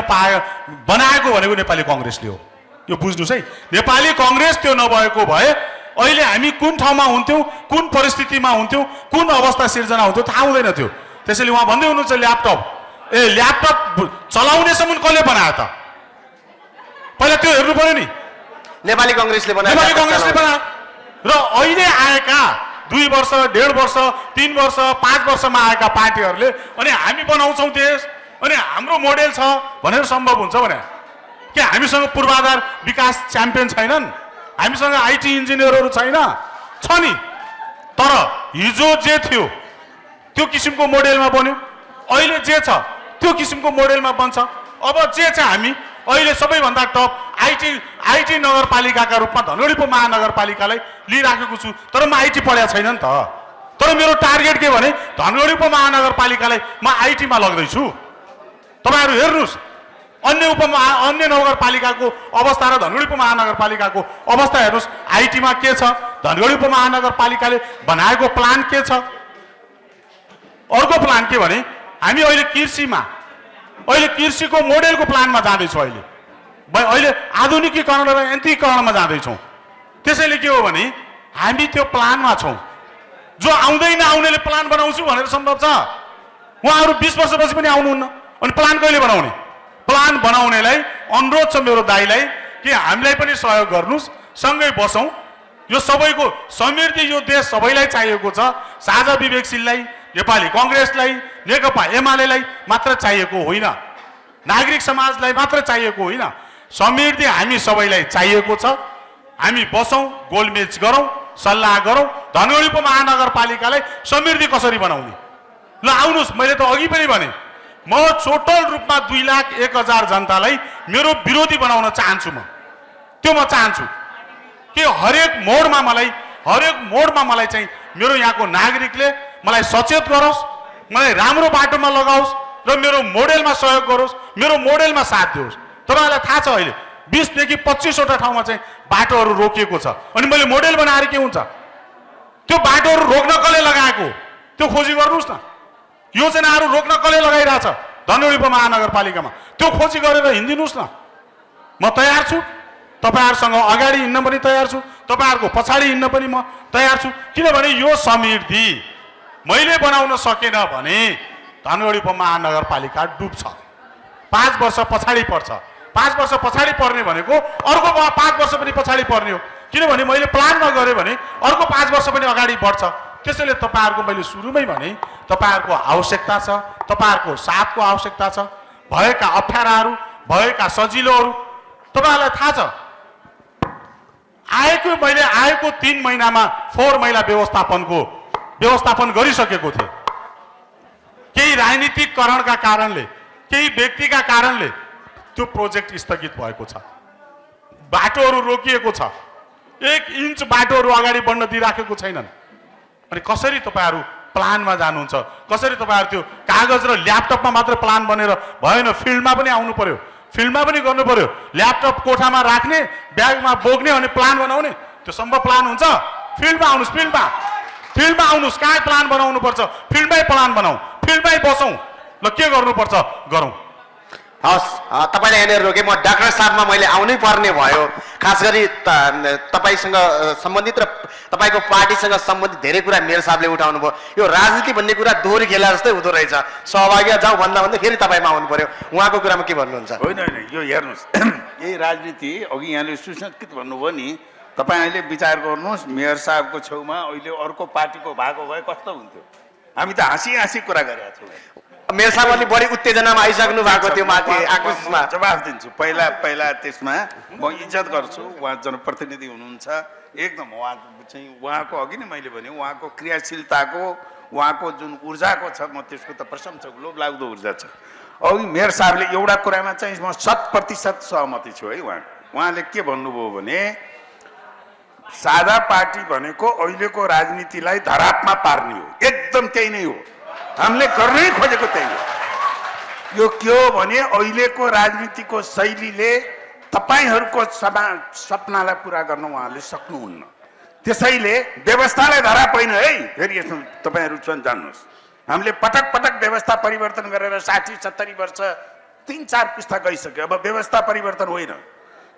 बनाएको भनेको नेपाली कङ्ग्रेसले हो। यो बुझ्नुहोस् है, नेपाली कङ्ग्रेस त्यो नभएको भए अहिले हामी कुन ठाउँमा हुन्थ्यौँ, कुन परिस्थितिमा हुन्थ्यौँ, कुन अवस्था सिर्जना हुन्थ्यो थाहा हुँदैन थियो। त्यसैले उहाँ भन्दै हुनुहुन्छ ल्यापटप, ल्यापटप चलाउनेसम्म कसले बनायो त? पहिला त्यो हेर्नु पर्यो नि। नेपाली कङ्ग्रेसले बनायो, नेपाली कङ्ग्रेसले बनायो र अहिले आएका 2 वर्ष 1.5 वर्ष 3 वर्ष 5 वर्षमा आएका पार्टीहरूले अनि हामी बनाउँछौँ देश अनि हाम्रो मोडेल छ भनेर सम्भव हुन्छ भने के हामीसँग पूर्वाधार विकास च्याम्पियन छैनन्? हामीसँग आइटी इन्जिनियरहरू छैन? छ नि, तर हिजो जे थियो त्यो किसिमको मोडेलमा बन्यो, अहिले जे छ त्यो किसिमको मोडेलमा बन्छ। अब जे छ हामी अहिले सबैभन्दा टप आइटी नगरपालिकाका रूपमा धनगढी उपमहानगरपालिकालाई लिइराखेको छु, तर म आइटी पढाएको छैन नि त। तर मेरो टार्गेट के भने धनगढी उपमहानगरपालिकालाई म आइटीमा लग्दैछु। तपाईँहरू हेर्नुहोस् अन्य नगरपालिकाको अवस्था र धनगढी उपमहानगरपालिकाको अवस्था हेर्नुहोस्। आइटीमा के छ, धनगढी उपमहानगरपालिकाले बनाएको प्लान के छ? अर्को प्लान के भने हामी अहिले कृषिको मोडेलको प्लानमा जाँदैछौँ। अहिले आधुनिकीकरण र यन्त्रीकरणमा जाँदैछौँ। त्यसैले के हो भने हामी त्यो प्लानमा छौँ। जो आउँदैन आउनेले प्लान बनाउँछु भनेर सम्भव छ? उहाँहरू 20 वर्षपछि पनि आउनुहुन्न, अनि प्लान कहिले बनाउने? प्लान बनाउनेलाई अनुरोध छ मेरो दाइलाई कि हामीलाई पनि सहयोग गर्नुहोस्, सँगै बसौँ। यो सबैको समृद्धि, यो देश सबैलाई चाहिएको छ। साझा विवेकशीललाई, नेपाली कङ्ग्रेसलाई, नेकपा एमालेलाई मात्र चाहिएको होइन, नागरिक समाजलाई मात्र चाहिएको होइन, समृद्धि हामी सबैलाई चाहिएको छ। हामी बसौँ, गोलमेच गरौँ, सल्लाह गरौँ, धनगढी उपमहानगरपालिकालाई समृद्धि कसरी बनाउने। ल आउनुहोस्, मैले त अघि पनि भने म टोटल रूपमा 2,01,000 जनतालाई मेरो विरोधी बनाउन चाहन्छु। त्यो म चाहन्छु कि हरेक मोडमा मलाई चाहिँ मेरो यहाँको नागरिकले मलाई सचेत गरोस्, मलाई राम्रो बाटोमा लगाओस् र मेरो मोडेलमा सहयोग गरोस्, मेरो मोडेलमा साथ दियोस्। तपाईँहरूलाई थाहा छ अहिले 20 देखि 25वटा ठाउँमा चाहिँ बाटोहरू रोकिएको छ, अनि मैले मोडेल बनाएर के हुन्छ? त्यो बाटोहरू रोक्न कसले लगाएको त्यो खोजी गर्नुहोस् न। योजनाहरू रोक्न कसले लगाइरहेछ धनगढी उपमहानगरपालिकामा, त्यो खोजी गरेर हिँडिदिनुहोस् न। म तयार छु, तपाईँहरूसँग अगाडि हिँड्न पनि तयार छु, तपाईँहरूको पछाडि हिँड्न पनि म तयार छु। किनभने यो समृद्धि मैले बनाउन सकेन भने धनगढी उपमहानगरपालिका डुब्छ, 5 वर्ष पछाडि पर्छ। 5 वर्ष पछाडि पर्ने भनेको अर्को 5 वर्ष पनि पछाडि पर्ने हो, किनभने मैले प्लानमा गरेँ भने अर्को 5 वर्ष पनि अगाडि बढ्छ। त्यसैले तपाईँहरूको मैले सुरुमै भने तपाईँहरूको आवश्यकता छ, तपाईँहरूको साथको आवश्यकता छ। भएका अप्ठ्याराहरू, भएका सजिलोहरू तपाईँहरूलाई थाहा छ। मैले आएको 3 महिनामा 4 महिला व्यवस्थापन गरिसकेको थिएँ। केही राजनीतिकरणका कारणले, केही व्यक्तिका कारणले त्यो प्रोजेक्ट स्थगित भएको छ, बाटोहरू रोकिएको छ, 1 इन्च बाटोहरू अगाडि बढ्न दिइराखेको छैनन्। अनि कसरी तपाईँहरू प्लानमा जानुहुन्छ? कसरी तपाईँहरू त्यो कागज र ल्यापटपमा मात्र प्लान बनेर भएन, फिल्डमा पनि आउनु पर्यो, फिल्डमा पनि गर्नु पर्यो। ल्यापटप कोठामा राख्ने, ब्यागमा बोक्ने अनि प्लान बनाउने, त्यो सम्भव प्लान हुन्छ? फिल्डमा आउनुहोस्, फिल्डमा आउनुहोस्। कहाँ प्लान बनाउनु पर्छ? फिल्डमै प्लान बनाऊ, फिल्डमै बसौँ। ल के गर्नुपर्छ गरौँ। हस्, तपाईँले यहाँनिर रोके, म डाक्टर साहबमा मैले आउनै पर्ने भयो। खास गरी तपाईँसँग सम्बन्धित र तपाईँको पार्टीसँग सम्बन्धित धेरै कुरा मेयर साहबले उठाउनु भयो। यो राजनीति भन्ने कुरा दोहोरी खेला जस्तै हुँदो रहेछ। सहभागी जाउँ भन्दा फेरि तपाईँमा आउनु पर्यो। उहाँको कुरामा के भन्नुहुन्छ? होइन, यो हेर्नुहोस्, यही राजनीति अघि यहाँले सुसंस्कृत भन्नुभयो नि, तपाईँ अहिले विचार गर्नुहोस्, मेयर साहबको छेउमा अहिले अर्को पार्टीको भएको भए कस्तो हुन्थ्यो? हामी त हाँसी कुरा गरेका छौँ। मेयर साहब अलि बढी उत्तेजनामा आइसक्नु भएको थियो, माथि आक्रोशमा। जवाफ दिन्छु। पहिला त्यसमा म इज्जत गर्छु, उहाँ जनप्रतिनिधि हुनुहुन्छ एकदम। उहाँको अघि नै मैले भने उहाँको क्रियाशीलताको, उहाँको जुन ऊर्जाको छ, म त्यसको त प्रशंसक, लोभ लाग्दो ऊर्जा छ। अघि मेयर साहबले एउटा कुरामा चाहिँ म 100% सहमति छु है। उहाँले के भन्नुभयो भने साझा पार्टी भनेको अहिलेको राजनीतिलाई धरापमा पार्ने हो, एकदम त्यही नै हो। हामीले गर्नै खोजेको त्यही हो। यो के हो भने अहिलेको राजनीतिको शैलीले तपाईहरूको सपनालाई पुरा गर्न उहाँहरूले सक्नुहुन्न। त्यसैले व्यवस्थालाई धराप होइन है, फेरि यसमा तपाईँहरू जान्नुहोस्, हामीले पटक पटक व्यवस्था परिवर्तन गरेर 60-70 वर्ष 3-4 पुस्ता गइसक्यो। अब व्यवस्था परिवर्तन होइन,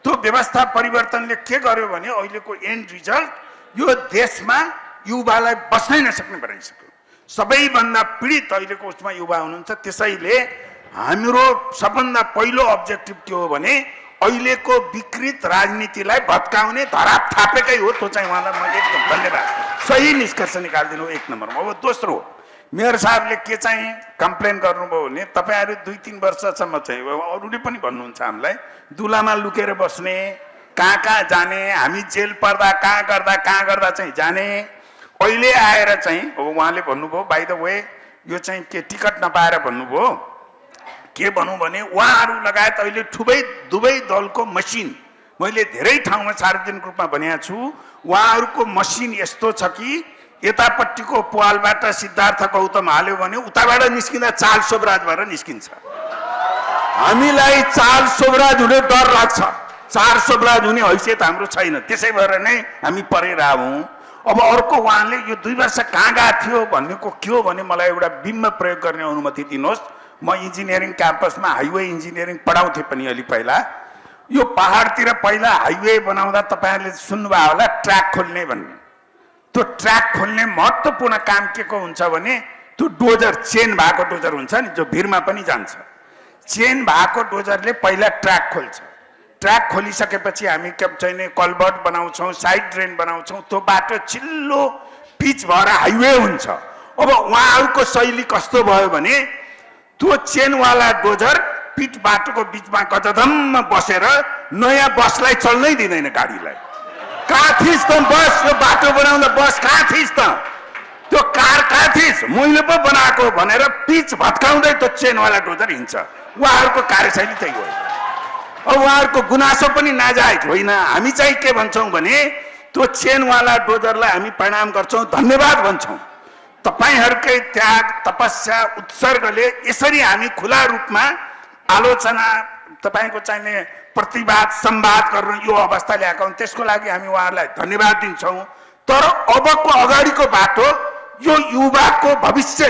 त्यो व्यवस्था परिवर्तनले के गर्यो भने अहिलेको एन्ड रिजल्ट यो देशमा युवालाई बस्नै नसक्ने बनाइसक्यो। सबैभन्दा पीडित अहिलेको उसमा युवा हुनुहुन्छ। त्यसैले हाम्रो सबभन्दा पहिलो अब्जेक्टिभ के हो भने अहिलेको विकृत राजनीतिलाई भत्काउने धराप थापेकै हो। त्यो चाहिँ उहाँलाई म एकदम धन्यवाद, सही निष्कर्ष निकालिदिनु 1 नम्बरमा। अब दोस्रो, मेयर साहबले के चाहिँ कम्प्लेन गर्नुभयो भने तपाईहरू 2-3 वर्षसम्म चाहिँ अरूले पनि भन्नुहुन्छ हामीलाई दुलामा लुकेर बस्ने, कहाँ कहाँ जाने, हामी जेल पर्दा कहाँ गर्दा चाहिँ जाने। अहिले आएर चाहिँ अब उहाँले भन्नुभयो, बाइ द वे यो चाहिँ के टिकट नपाएर भन्नुभयो, के भनौँ भने उहाँहरू लगायत अहिले दुवै दलको मसिन मैले धेरै ठाउँमा सार्वजनिक रूपमा भनेको छु। उहाँहरूको मसिन यस्तो छ कि यतापट्टिको पुवालबाट सिद्धार्थ गौतम हाल्यो भने उताबाट निस्किँदा चाल सोभराज भएर निस्किन्छ। हामीलाई चाल सोभराज हुने डर लाग्छ, चार सोभराज हुने हैसियत हाम्रो छैन। त्यसै भएर नै हामी परेर आउँ। अब अर्को उहाँले यो 2 वर्ष कहाँ गएको थियो भन्नेको के हो भने मलाई एउटा बिम्ब प्रयोग गर्ने अनुमति दिनुहोस्। म इन्जिनियरिङ क्याम्पसमा हाइवे इन्जिनियरिङ पढाउँथेँ पनि अलि पहिला। यो पहाडतिर पहिला हाइवे बनाउँदा तपाईँहरूले सुन्नुभयो होला ट्र्याक खोल्ने भन्ने। त्यो ट्र्याक खोल्ने महत्त्वपूर्ण काम के को हुन्छ भने त्यो डोजर, चेन भएको डोजर हुन्छ नि, जो भिरमा पनि जान्छ। चेन भएको डोजरले पहिला ट्र्याक खोल्छ। ट्र्याक खोलिसकेपछि हामी के चाहिँ कल्भर्ट बनाउँछौँ, साइड ड्रेन बनाउँछौँ। त्यो बाटो चिल्लो पिच भएर हाइवे हुन्छ। अब उहाँहरूको शैली कस्तो भयो भने त्यो चेनवाला डोजर पिच बाटोको बिचमा गजधम्म बसेर नयाँ बसलाई चल्नै दिँदैन गाडीलाई। कहाँ थिइस् त बस, यो बाटो बनाउँदा बस कहाँ थिइस् त, त्यो कार कहाँ थिइस्, मैले पो बनाएको भनेर पिच भत्काउँदै त्यो चेनवाला डोजर हिँड्छ। उहाँहरूको कार्यशैली त्यही हो। अब उहाँहरूको गुनासो पनि नाजायज होइन। हामी चाहिँ के भन्छौँ भने त्यो चेनवाला डोजरलाई हामी प्रणाम गर्छौँ, धन्यवाद भन्छौँ। तपाईहरूकै त्याग, तपस्या, उत्सर्गले यसरी हामी खुला रूपमा आलोचना, तपाईँको चाहिने प्रतिवाद, संवाद गर्न यो अवस्था ल्याएका हुन्। त्यसको लागि हामी उहाँहरूलाई धन्यवाद दिन्छौँ। तर अबको अगाडिको बाटो यो युवाको भविष्य,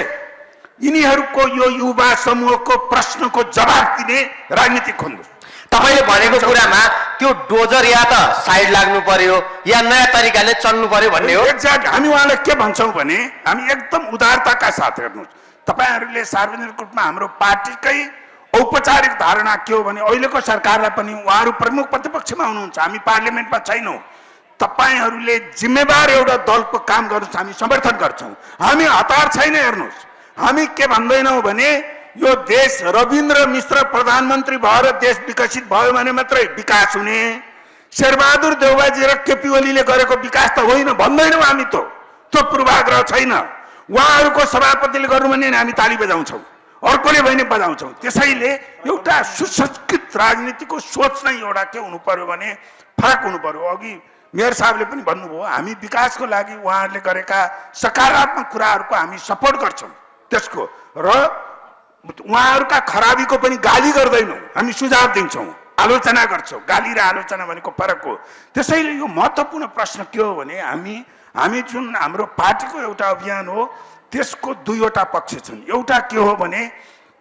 यिनीहरूको यो युवा समूहको प्रश्नको जवाब दिने राजनीति खोज्नुहोस्। तपाईले भनेको कुरामा त्यो डोजर या त साइड लाग्नु पर्यो या नयाँ तरिकाले चल्नु पर्यो भन्ने हो। एक्ज्याक्ट। हामी उहाँलाई के भन्छौँ भने हामी एकदम उदारताका साथ हेर्नुहोस्। तपाईहरूले सार्वजनिक रूपमा हाम्रो पार्टीकै औपचारिक धारणा के हो भने अहिलेको सरकारलाई पनि उहाँहरू प्रमुख प्रतिपक्षमा हुनुहुन्छ, हामी पार्लियामेन्टमा छैनौँ। तपाईहरूले जिम्मेवार एउटा दलको काम गर्नुहोस्, हामी समर्थन गर्छौँ। हामी हतार छैन। हेर्नुहोस्, हामी के भन्दैनौँ भने यो देश रविन्द्र मिश्र प्रधानमन्त्री भएर देश विकसित भयो भने मात्रै विकास हुने, शेरबहादुर देउवाजी र केपी ओलीले गरेको विकास त होइन भन्दैनौँ हामी। त्यो पूर्वाग्रह छैन। उहाँहरूको सभापतिले गर्नु भने हामी ताली बजाउँछौँ, अर्कोले भने बजाउँछौँ। त्यसैले एउटा सुसंस्कृत राजनीतिको सोच नै एउटा के हुनु पर्यो भने फरक हुनु पर्यो। अघि मेयर साहबले पनि भन्नुभयो, हामी विकासको लागि उहाँहरूले गरेका सकारात्मक कुराहरूको हामी सपोर्ट गर्छौँ त्यसको, र उहाँहरूका खराबीको पनि गाली गर्दैनौँ, हामी सुझाव दिन्छौँ, आलोचना गर्छौँ। गाली र आलोचना भनेको फरक हो। त्यसैले यो महत्त्वपूर्ण प्रश्न के हो भने हामी जुन हाम्रो पार्टीको एउटा अभियान हो त्यसको 2वटा पक्ष छन्। एउटा के हो भने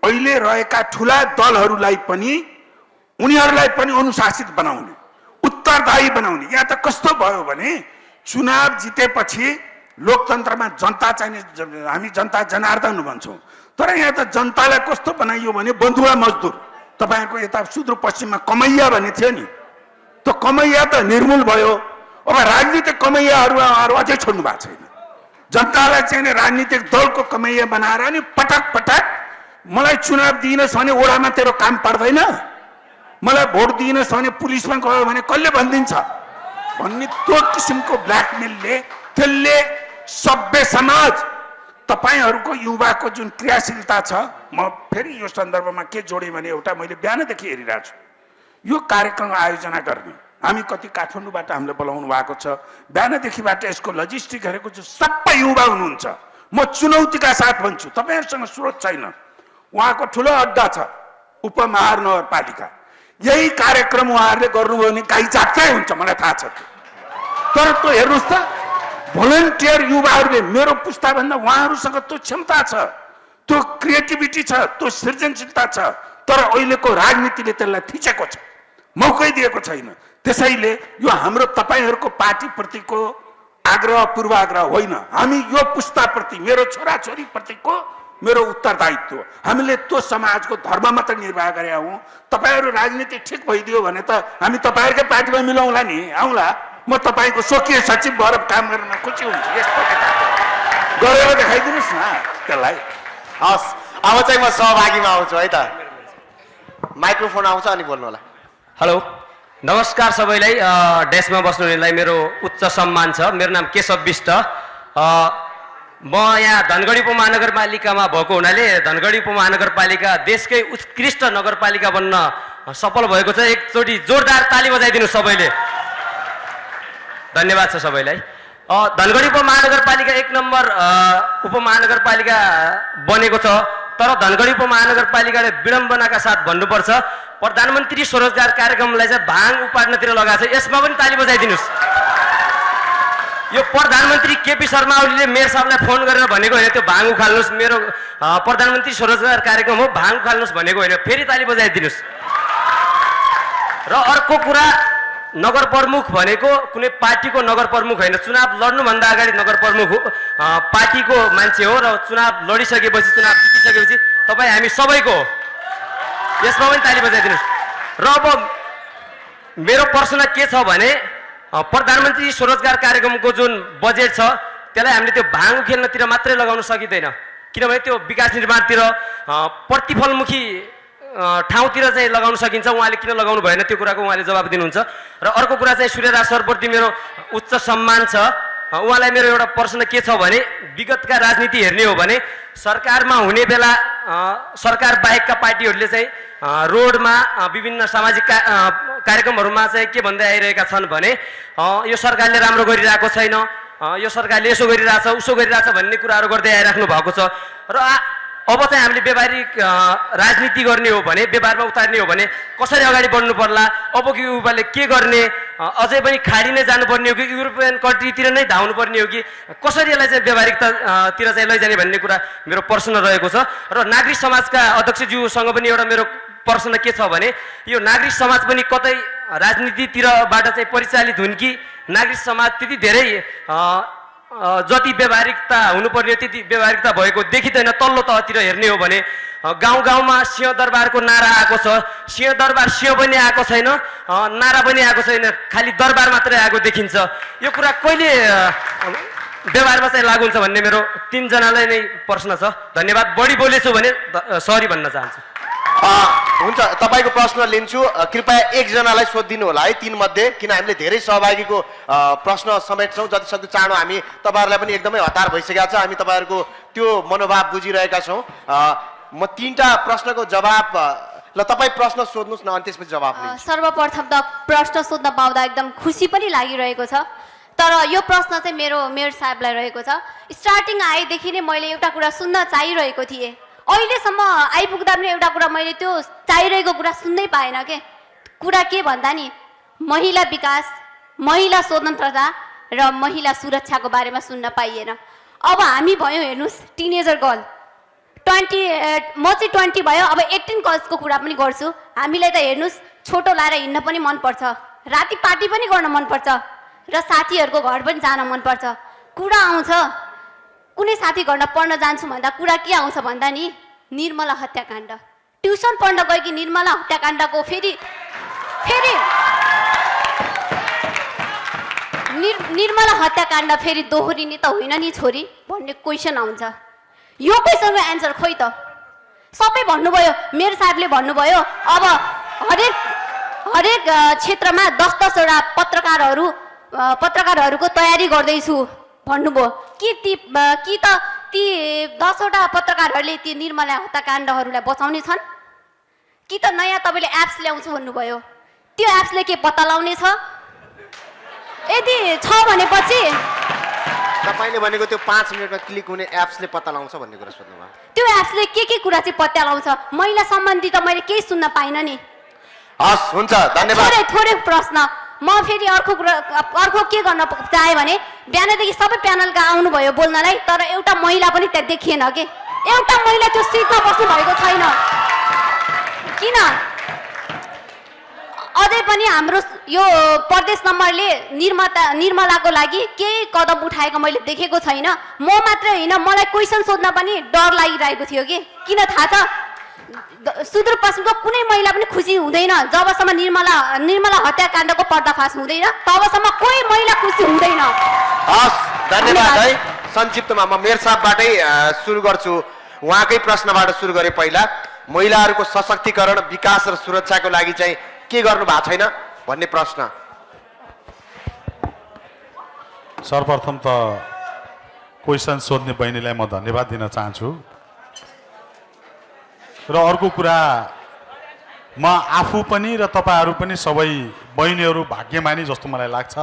अहिले रहेका ठुला दलहरूलाई पनि उनीहरूलाई पनि अनुशासित बनाउने, उत्तरदायी बनाउने। यहाँ त कस्तो भयो भने चुनाव जितेपछि लोकतन्त्रमा जनता चाहिने, हामी जनता जनार्दन भन्छौँ, तर यहाँ त जनतालाई कस्तो बनाइयो भने बन्धुवा मजदुर। तपाईँहरूको यता सुदूरपश्चिममा कमैया भन्ने थियो नि, त्यो कमैया त निर्मूल भयो। अब राजनीतिक कमैयाहरू अझै छोड्नु भएको छैन। जनतालाई चाहिँ राजनीतिक दलको कमैया बनाएर नि पटक पटक मलाई चुनाव दिइनस् भने ओडामा तेरो काम पर्दैन, मलाई भोट दिइनस् भने पुलिसमा गयो भने कसले भनिदिन्छ भन्ने त्यो किसिमको ब्ल्याकमेलले, त्यसले सभ्य समाज, तपाईहरूको युवाको जुन क्रियाशीलता छ। म फेरि यो सन्दर्भमा के जोडेँ भने एउटा मैले बिहानदेखि हेरिरहेको छु, यो कार्यक्रम आयोजना गर्ने हामी कति काठमाडौँबाट हामीले बोलाउनु भएको छ, बिहानदेखिबाट यसको लजिस्टिक हेरेको छु, सबै युवा हुनुहुन्छ। म चुनौतीका साथ भन्छु, तपाईँहरूसँग स्रोत छैन, उहाँको ठुलो अड्डा छ उपमहानगरपालिका, यही कार्यक्रम उहाँहरूले गर्नुभयो भने गाई जात्रै हुन्छ, मलाई थाहा छ। तर त्यो हेर्नुहोस् त, भोलिन्टियर युवाहरूले, मेरो पुस्ताभन्दा उहाँहरूसँग त्यो क्षमता छ, त्यो क्रिएटिभिटी छ, त्यो सृजनशीलता छ, तर अहिलेको राजनीतिले त्यसलाई थिचेको छ, मौकै दिएको छैन। त्यसैले यो हाम्रो तपाईँहरूको पार्टीप्रतिको आग्रह पूर्वाग्रह होइन, हामी यो पुस्ताप्रति, मेरो छोराछोरीप्रतिको मेरो उत्तरदायित्व, हामीले त्यो समाजको धर्म मात्र निर्वाह गरेका हौँ। तपाईँहरू राजनीति ठिक भइदियो भने त हामी तपाईँहरूकै पार्टीमा मिलाउँला नि, आउँला। म तपाईँको स्वकीय सचिव भएर काम गर्न खुसी हुन्छु। यस्तो गरेर देखाइदिनुहोस् न त्यसलाई। हस्, अब चाहिँ म सहभागीमा आउँछु है त। माइक्रोफोन आउँछ अनि बोल्नु होला। हेलो, नमस्कार सबैलाई। डेस्कमा बस्नुहुनेलाई मेरो उच्च सम्मान छ। मेरो नाम केशव विष्ट। म यहाँ धनगढी उपमहानगरपालिकामा भएको हुनाले धनगढी उपमहानगरपालिका देशकै उत्कृष्ट नगरपालिका बन्न सफल भएको छ। एकचोटि जोरदार ताली बजाइदिनु सबैले। धन्यवाद छ सबैलाई। धनगढी उपमहानगरपालिका 1 नम्बर उपमहानगरपालिका बनेको छ, तर धनगढी उपमहानगरपालिकाले विडम्बनाका साथ भन्नुपर्छ, प्रधानमन्त्री स्वरोजगार कार्यक्रमलाई चाहिँ भाङ उपाड्नतिर लगाएको छ। यसमा पनि ताली बजाइदिनुहोस्। यो प्रधानमन्त्री केपी शर्मा ओलीले मेयर साहबलाई फोन गरेर भनेको होइन त्यो भाङ उखाल्नुहोस्, मेरो प्रधानमन्त्री स्वरोजगार कार्यक्रम हो, भाङ उखाल्नुहोस् भनेको होइन। फेरि ताली बजाइदिनुहोस्। र अर्को कुरा, नगर प्रमुख भनेको कुनै पार्टीको नगर प्रमुख होइन, चुनाव लड्नुभन्दा अगाडि नगर प्रमुख हो, पार्टीको मान्छे हो। र चुनाव लडिसकेपछि, चुनाव जितिसकेपछि तपाईँ हामी सबैको हो। यसमा पनि ताली बजाइदिनुहोस्। र अब मेरो प्रश्न के छ भने, प्रधानमन्त्री स्वरोजगार कार्यक्रमको जुन बजेट छ त्यसलाई हामीले त्यो भाङ खेल्नतिर मात्रै लगाउन सकिँदैन, किनभने त्यो विकास निर्माणतिर प्रतिफलमुखी ठाउँतिर चाहिँ लगाउन सकिन्छ। उहाँले किन लगाउनु भएन त्यो कुराको उहाँले जवाब दिनुहुन्छ। र अर्को कुरा चाहिँ सूर्यराज सरप्रति मेरो उच्च सम्मान छ। उहाँलाई मेरो एउटा प्रश्न के छ भने, विगतका राजनीति हेर्ने हो भने सरकारमा हुने बेला सरकार बाहेकका पार्टीहरूले चाहिँ रोडमा विभिन्न सामाजिक कार्यक्रमहरूमा चाहिँ के भन्दै आइरहेका छन् भने यो सरकारले राम्रो गरिरहेको छैन, यो सरकारले यसो गरिरहेछ उसो गरिरहेछ भन्ने कुराहरू गर्दै आइराख्नु भएको छ। र अब चाहिँ हामीले व्यवहारिक राजनीति गर्ने हो भने, व्यवहारमा उतार्ने हो भने कसरी अगाडि बढ्नु पर्ला, अबको युवाले के गर्ने, अझै पनि खाडी नै जानुपर्ने हो कि युरोपियन कन्ट्रीतिर नै धाउनु पर्ने हो कि कसरी यसलाई चाहिँ व्यवहारिकतातिर चाहिँ लैजाने भन्ने कुरा मेरो प्रश्न रहेको छ। र नागरिक समाजका अध्यक्षज्यूसँग पनि एउटा मेरो प्रश्न के छ भने, यो नागरिक समाज पनि कतै राजनीतितिरबाट चाहिँ परिचालित हुन् कि नागरिक समाज त्यति धेरै जति व्यवहारिकता हुनुपर्ने हो त्यति व्यवहारिकता भएको देखिँदैन। तल्लो तहतिर हेर्ने हो भने गाउँ गाउँमा सिंहदरबारको नारा आएको छ, सिंहदरबार सिंह पनि आएको छैन, नारा पनि आएको छैन, खालि दरबार मात्रै आएको देखिन्छ। यो कुरा कहिले व्यवहारमा चाहिँ लागु हुन्छ भन्ने मेरो 3 जनालाई नै प्रश्न छ। धन्यवाद। बढी बोलेछु भने सरी भन्न चाहन्छु। हुन्छ, तपाईँको प्रश्न लिन्छु। कृपया 1 जनालाई सोधिदिनु होला है 3 मध्ये, किन हामीले धेरै सहभागीको प्रश्न समेट्छौँ। जतिसक्दो चाँडो हामी तपाईँहरूलाई पनि एकदमै हतार भइसकेको छ, हामी तपाईँहरूको त्यो मनोभाव बुझिरहेका छौँ। म 3टा प्रश्नको जवाब ल तपाईँ प्रश्न सोध्नुहोस् न, अनि त्यसपछि जवाब लिन्छु। सर्वप्रथम त प्रश्न सोध्न पाउँदा एकदम खुसी पनि लागिरहेको छ, तर यो प्रश्न चाहिँ मेरो मेयर साहबलाई रहेको छ। स्टार्टिङ आएदेखि नै मैले एउटा कुरा सुन्न चाहिरहेको थिएँ, अहिलेसम्म आइपुग्दा पनि एउटा कुरा मैले त्यो चाहिरहेको कुरा सुन्नै पाएन के। कुरा के भन्दा नि महिला विकास, महिला स्वतन्त्रता र महिला सुरक्षाको बारेमा सुन्न पाइएन। अब हामी भयो हेर्नुहोस् टिनेजर गर्ल, 20 म चाहिँ 20 भयो, अब 18 गर्ल्सको कुरा पनि गर्छु। हामीलाई त हेर्नुहोस् छोटो लाएर हिँड्न पनि मनपर्छ, राति पार्टी पनि गर्न मनपर्छ र साथीहरूको घर पनि जान मनपर्छ। कुरा आउँछ कुनै साथी घरमा पढ्न जान्छु भन्दा कुरा के आउँछ भन्दा नि निर्मला हत्याकाण्ड, ट्युसन पढ्न गएकी निर्मला हत्याकाण्डको फेरि निर्मला हत्याकाण्ड फेरि दोहोरिने त होइन नि छोरी भन्ने क्वेसन आउँछ। यो क्वेसनको एन्सर खोइ त सबै भन्नुभयो, मेयर साहबले भन्नुभयो अब हरेक क्षेत्रमा 10-10 वटा पत्रकारहरूको तयारी गर्दैछु भन्नुभयो। कि ती 10 वटा पत्रकारहरूले ती निर्मला हत्याकाण्डहरूलाई बचाउने छन् कि त नयाँ तपाईँले एप्स ल्याउँछु भन्नुभयो, त्यो एप्सले के पत्ता लगाउने छ यदि छ भनेपछि तपाईँले भनेको त्यो 5 मिनेटमा क्लिक हुने एप्सले पत्ता लगाउँछ भन्ने कुरा सोध्नुभयो। त्यो एप्सले के कुरा चाहिँ पत्ता लगाउँछ महिला सम्बन्धी त मैले केही सुन्न पाइनँ नि। हस् हुन्छ, धन्यवाद। थोरै प्रश्न म फेरि अर्को के गर्न चाहे भने बिहानदेखि सबै प्यानलका आउनुभयो बोल्नलाई, तर एउटा महिला पनि त्यहाँ देखिएन के। एउटा महिला त्यो सिटमा बस्नु भएको छैन किन? अझै पनि हाम्रो यो प्रदेश नम्बरले निर्मलाको लागि केही कदम उठाएको मैले देखेको छैन। म मात्रै होइन, मलाई क्वेसन सोध्न पनि डर लागिरहेको थियो कि किन थाहा छ, सुदूरपश्चिमको कुनै महिला पनि खुसी हुँदैन जबसम्म निर्मला हत्याकाण्डको पर्दाफास हुँदैन, तबसम्म कोही महिला खुसी हुँदैन। हस्, धन्यवाद है। संक्षिप्तमा म मेयर साहबबाटै सुरु गर्छु। उहाँकै प्रश्नबाट सुरु गरे। पहिला महिलाहरूको सशक्तिकरण, विकास र सुरक्षाको लागि चाहिँ के गर्नु भएको छैन भन्ने प्रश्न। सर्वप्रथम त क्वेसन सोध्ने बहिनीलाई म धन्यवाद दिन चाहन्छु। र अर्को कुरा, म आफू पनि र तपाईँहरू पनि सबै बहिनीहरू भाग्यमानी जस्तो मलाई लाग्छ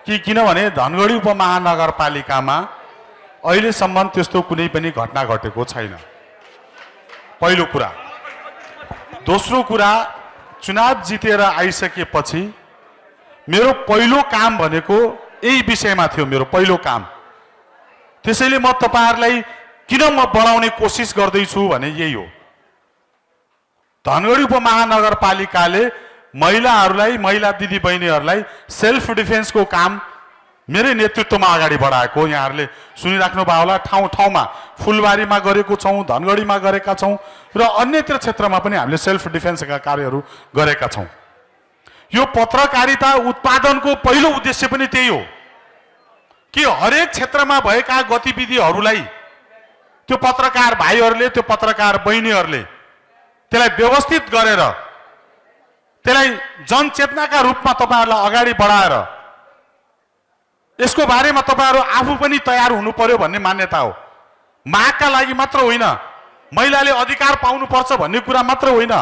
किनभने धनगढी उपमहानगरपालिकामा अहिलेसम्म त्यस्तो कुनै पनि घटना घटेको छैन, पहिलो कुरा। दोस्रो कुरा, चुनाव जितेर आइसकेपछि मेरो पहिलो काम भनेको यही विषयमा थियो, मेरो पहिलो काम। त्यसैले म तपाईँहरूलाई किन म बढाउने कोसिस गर्दैछु भने यही हो। धनगढी उपमहानगरपालिकाले महिला दिदीबहिनीहरूलाई सेल्फ डिफेन्सको काम मेरै नेतृत्वमा अगाडि बढाएको यहाँहरूले सुनिराख्नु भयो होला। ठाउँ ठाउँमा फुलबारीमा गरेको छौँ, धनगढीमा गरेका छौँ र अन्यत्र क्षेत्रमा पनि हामीले सेल्फ डिफेन्सका कार्यहरू गरेका छौँ। यो पत्रकारिता उत्पादनको पहिलो उद्देश्य पनि त्यही हो कि हरेक क्षेत्रमा भएका गतिविधिहरूलाई त्यो पत्रकार भाइहरूले, त्यो पत्रकार बहिनीहरूले त्यसलाई व्यवस्थित गरेर त्यसलाई जनचेतनाका रूपमा तपाईँहरूलाई अगाडि बढाएर यसको बारेमा तपाईँहरू आफू पनि तयार हुनु पर्यो भन्ने मान्यता हो। मागका लागि मात्र होइन, महिलाले अधिकार पाउनुपर्छ भन्ने कुरा मात्र होइन,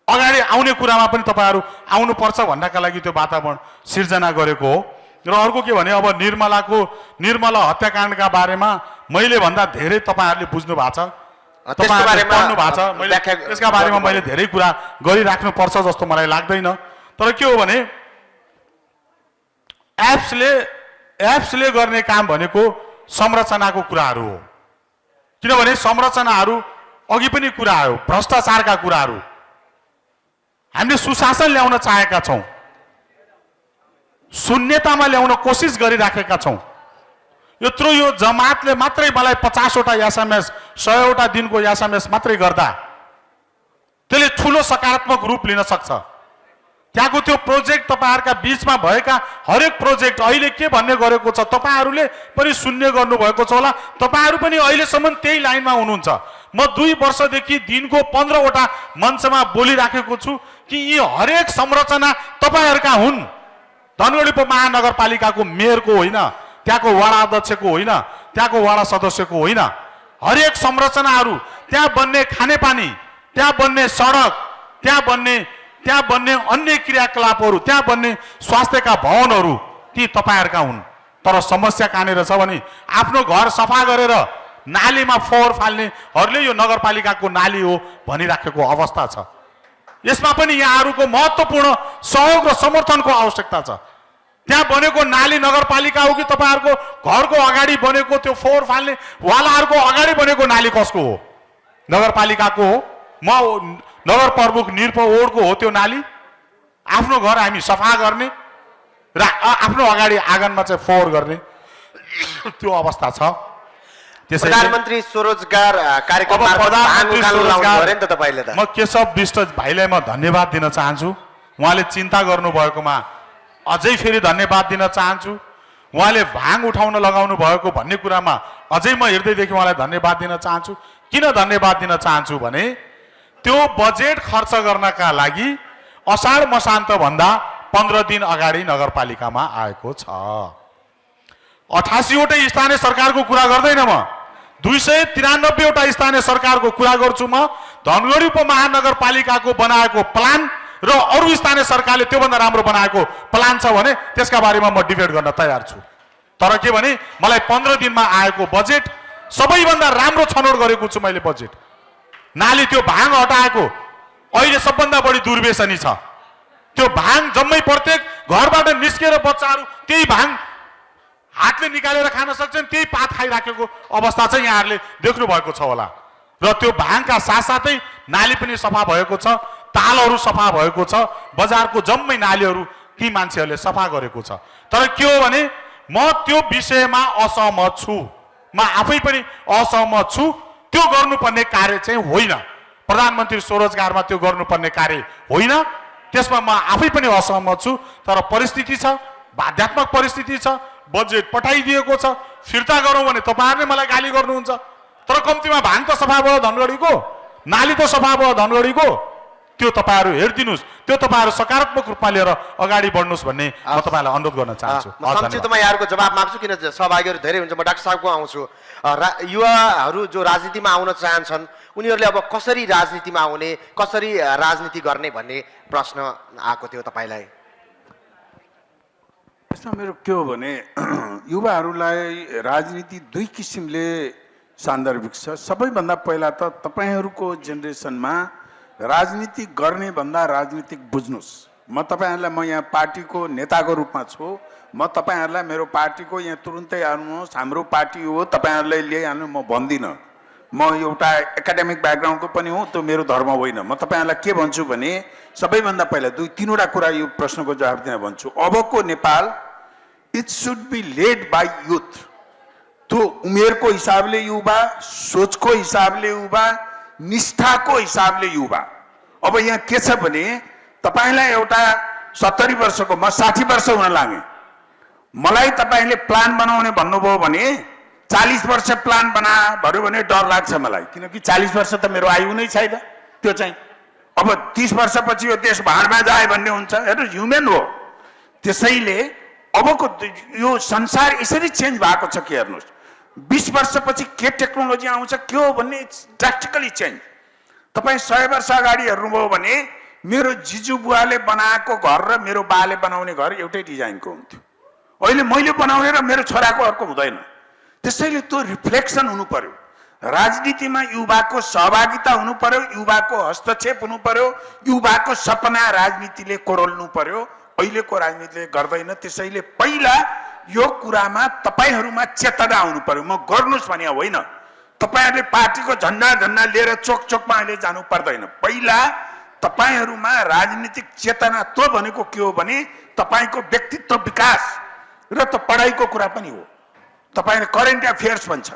अगाडि आउने कुरामा पनि तपाईँहरू आउनुपर्छ भन्नका लागि त्यो वातावरण सिर्जना गरेको हो। र अर्को के भने, अब निर्मला हत्याकाण्डका बारेमा मैले भन्दा धेरै तपाईँहरूले बुझ्नु भएको छ, तपाईँहरूले पढ्नु भएको छ। मैले त्यसका बारेमा मैले धेरै कुरा गरिराख्नुपर्छ जस्तो मलाई लाग्दैन। तर के हो भने एप्सले गर्ने काम भनेको संरचनाको कुराहरू हो, किनभने संरचनाहरू अघि पनि कुरा आयो, भ्रष्टाचारका कुराहरू हामीले सुशासन ल्याउन चाहेका छौँ, शून्यतामा ल्याउन कोसिस गरिराखेका छौँ। यत्रो यो जमातले मात्रै मलाई 50वटा एसएमएस 100वटा दिनको एसएमएस मात्रै गर्दा त्यसले ठुलो सकारात्मक रूप लिन सक्छ। त्यहाँको त्यो प्रोजेक्ट तपाईँहरूका बीचमा भएका हरेक प्रोजेक्ट अहिले के भन्ने गरेको छ तपाईँहरूले पनि सुन्ने गर्नुभएको छ होला। तपाईँहरू पनि अहिलेसम्म त्यही लाइनमा हुनुहुन्छ। म 2 वर्षदेखि दिनको 15वटा मञ्चमा बोलिराखेको छु कि यी हरेक संरचना तपाईँहरूका हुन्। धनगढी उपमहानगरपालिकाको मेयरको होइन, त्यहाँको वडा अध्यक्षको होइन, त्यहाँको वडा सदस्यको होइन। हरेक संरचनाहरू, त्यहाँ बन्ने खानेपानी, त्यहाँ बन्ने सडक, त्यहाँ बन्ने अन्य क्रियाकलापहरू, त्यहाँ बन्ने स्वास्थ्यका भवनहरू ती तपाईँहरूका हुन्। तर समस्या कहाँनिर छ भने आफ्नो घर सफा गरेर नालीमा फोहोर फाल्नेहरूले यो नगरपालिकाको नाली हो भनिराखेको अवस्था छ। यसमा पनि यहाँहरूको महत्त्वपूर्ण सहयोग र समर्थनको आवश्यकता छ। त्यहाँ बनेको नाली नगरपालिका हो कि तपाईँहरूको घरको अगाडि बनेको त्यो फोहोर फाल्ने वालाहरूको अगाडि बनेको नाली कसको हो? नगरपालिकाको हो। म नगर प्रमुख निरप ओडको हो त्यो नाली। आफ्नो घर हामी सफा गर्ने र आफ्नो अगाडि आँगनमा चाहिँ फोहोर गर्ने त्यो अवस्था छ। प्रधानमन्त्री स्वरोजगार कार्यक्रम म केशव विष्ट भाइलाई म धन्यवाद दिन चाहन्छु। उहाँले चिन्ता गर्नुभएकोमा अझै फेरि धन्यवाद दिन चाहन्छु। उहाँले भाङ उठाउन लगाउनु भएको भन्ने कुरामा अझै म हृदयदेखि उहाँलाई धन्यवाद दिन चाहन्छु। किन धन्यवाद दिन चाहन्छु भने त्यो बजेट खर्च गर्नका लागि असाढ मसान्त भन्दा 15 दिन अगाडि नगरपालिकामा आएको छ। 88वटै स्थानीय सरकारको कुरा गर्दैन म, 293वटा स्थानीय सरकारको कुरा गर्छु म। धनगढी उपमहानगरपालिकाको बनाएको प्लान र अरू स्थानीय सरकारले त्योभन्दा राम्रो बनाएको प्लान छ भने त्यसका बारेमा म डिबेट गर्न तयार छु। तर के भने मलाई 15 दिनमा आएको बजेट सबैभन्दा राम्रो छनौट गरेको छु मैले बजेट। नाली त्यो भाङ हटाएको अहिले सबभन्दा बढी दुर्व्यसनी छ। त्यो भाङ जम्मै प्रत्येक घरबाट निस्केर बच्चाहरू त्यही भाङ हातले निकालेर खान सक्छन्, त्यही पात खाइराखेको अवस्था चाहिँ यहाँहरूले देख्नु भएको छ होला। र त्यो भाङका साथसाथै नाली पनि सफा भएको छ, तालहरू सफा भएको छ, बजारको जम्मै नालीहरू ती मान्छेहरूले सफा गरेको छ। तर के हो भने म त्यो विषयमा असहमत छु, म आफै पनि असहमत छु। त्यो गर्नुपर्ने कार्य चाहिँ होइन, प्रधानमन्त्री स्वरोजगारमा त्यो गर्नुपर्ने कार्य होइन, त्यसमा म आफै पनि असहमत छु। तर परिस्थिति छ, बाध्यात्मक परिस्थिति छ, बजेट पठाइदिएको छ, फिर्ता गरौँ भने तपाईँहरूले मलाई गाली गर्नुहुन्छ। तर कम्तीमा भाङ त सफा भयो धनगढीको, नाली त सफा भयो धनगढीको, त्यो तपाईँहरू हेरिदिनुहोस्, त्यो तपाईँहरू सकारात्मक रूपमा लिएर अगाडि बढ्नुहोस् भन्ने म तपाईँलाई अनुरोध गर्न चाहन्छु। म संक्षिप्तमा यहाँहरूको जवाब माग्छु, किन सहभागीहरू धेरै हुन्छ। म डाक्टर साहबको आउँछु। युवाहरू जो राजनीतिमा आउन चाहन्छन् उनीहरूले अब कसरी राजनीतिमा आउने, कसरी राजनीति गर्ने भन्ने प्रश्न आएको थियो तपाईँलाई। यसमा मेरो के हो भने युवाहरूलाई राजनीति दुई किसिमले सान्दर्भिक छ। सबैभन्दा पहिला त तपाईँहरूको जेनेरेसनमा राजनीति गर्ने भन्दा राजनीतिक बुझ्नुहोस्। म तपाईँहरूलाई, म यहाँ पार्टीको नेताको रूपमा छु, म तपाईँहरूलाई मेरो पार्टीको यहाँ तुरुन्तै आउनुहोस् हाम्रो पार्टी हो तपाईँहरूलाई ल्याइहाल्नु म भन्दिनँ। म एउटा एकाडेमिक ब्याकग्राउन्डको पनि हो, त्यो मेरो धर्म होइन। म तपाईँहरूलाई के भन्छु भने सबैभन्दा पहिला दुई तीनवटा कुरा यो प्रश्नको जवाब दिन भन्छु। अबको Nepal it should be led by youth. त्यो उमेरको हिसाबले युवा, सोचको हिसाबले युवा, निष्ठाको हिसाबले युवा। अब यहाँ के छ भने तपाईँलाई एउटा 70 वर्षको, म 60 वर्ष हुन लागेँ, मलाई तपाईँले प्लान बनाउने भन्नुभयो भने 40 वर्ष प्लान बना भन्यो भने डर लाग्छ मलाई, किनकि 40 वर्ष त मेरो आयु नै छैन। त्यो चाहिँ अब 30 वर्षपछि यो देश भाँडमा जाए भन्ने हुन्छ। हेर्नुहोस्, ह्युमेन हो। त्यसैले अबको यो संसार यसरी चेन्ज भएको छ कि हेर्नुहोस् 20 वर्षपछि के टेक्नोलोजी आउँछ के हो भन्ने ड्रास्टिकली चेन्ज। तपाईँ 100 वर्ष अगाडि हेर्नुभयो भने मेरो जिजु बुवाले बनाएको घर र मेरो बाले बनाउने घर एउटै डिजाइनको हुन्थ्यो। अहिले मैले बनाउने र मेरो छोराको अर्को हुँदैन। त्यसैले त्यो रिफ्लेक्सन हुनु पर्यो। राजनीतिमा युवाको सहभागिता हुनु पर्यो, युवाको हस्तक्षेप हुनु पर्यो, युवाको सपना राजनीतिले कोरोल्नु पर्यो। अहिलेको राजनीतिले गर्दैन। त्यसैले पहिला यो कुरामा तपाईहरुमा चेतना आउनु पर्यो। म गर्नुस् भने होइन, तपाईहरुले पार्टीको झण्डा लिएर चोक चोकमा अहिले जानु पर्दैन। पहिला तपाईहरुमा राजनीतिक चेतना त्यो भनेको के हो भने तपाईको व्यक्तित्व विकास र त पढाइको कुरा पनि हो। तपाईले करेन्ट अफेयर्स भन्छ,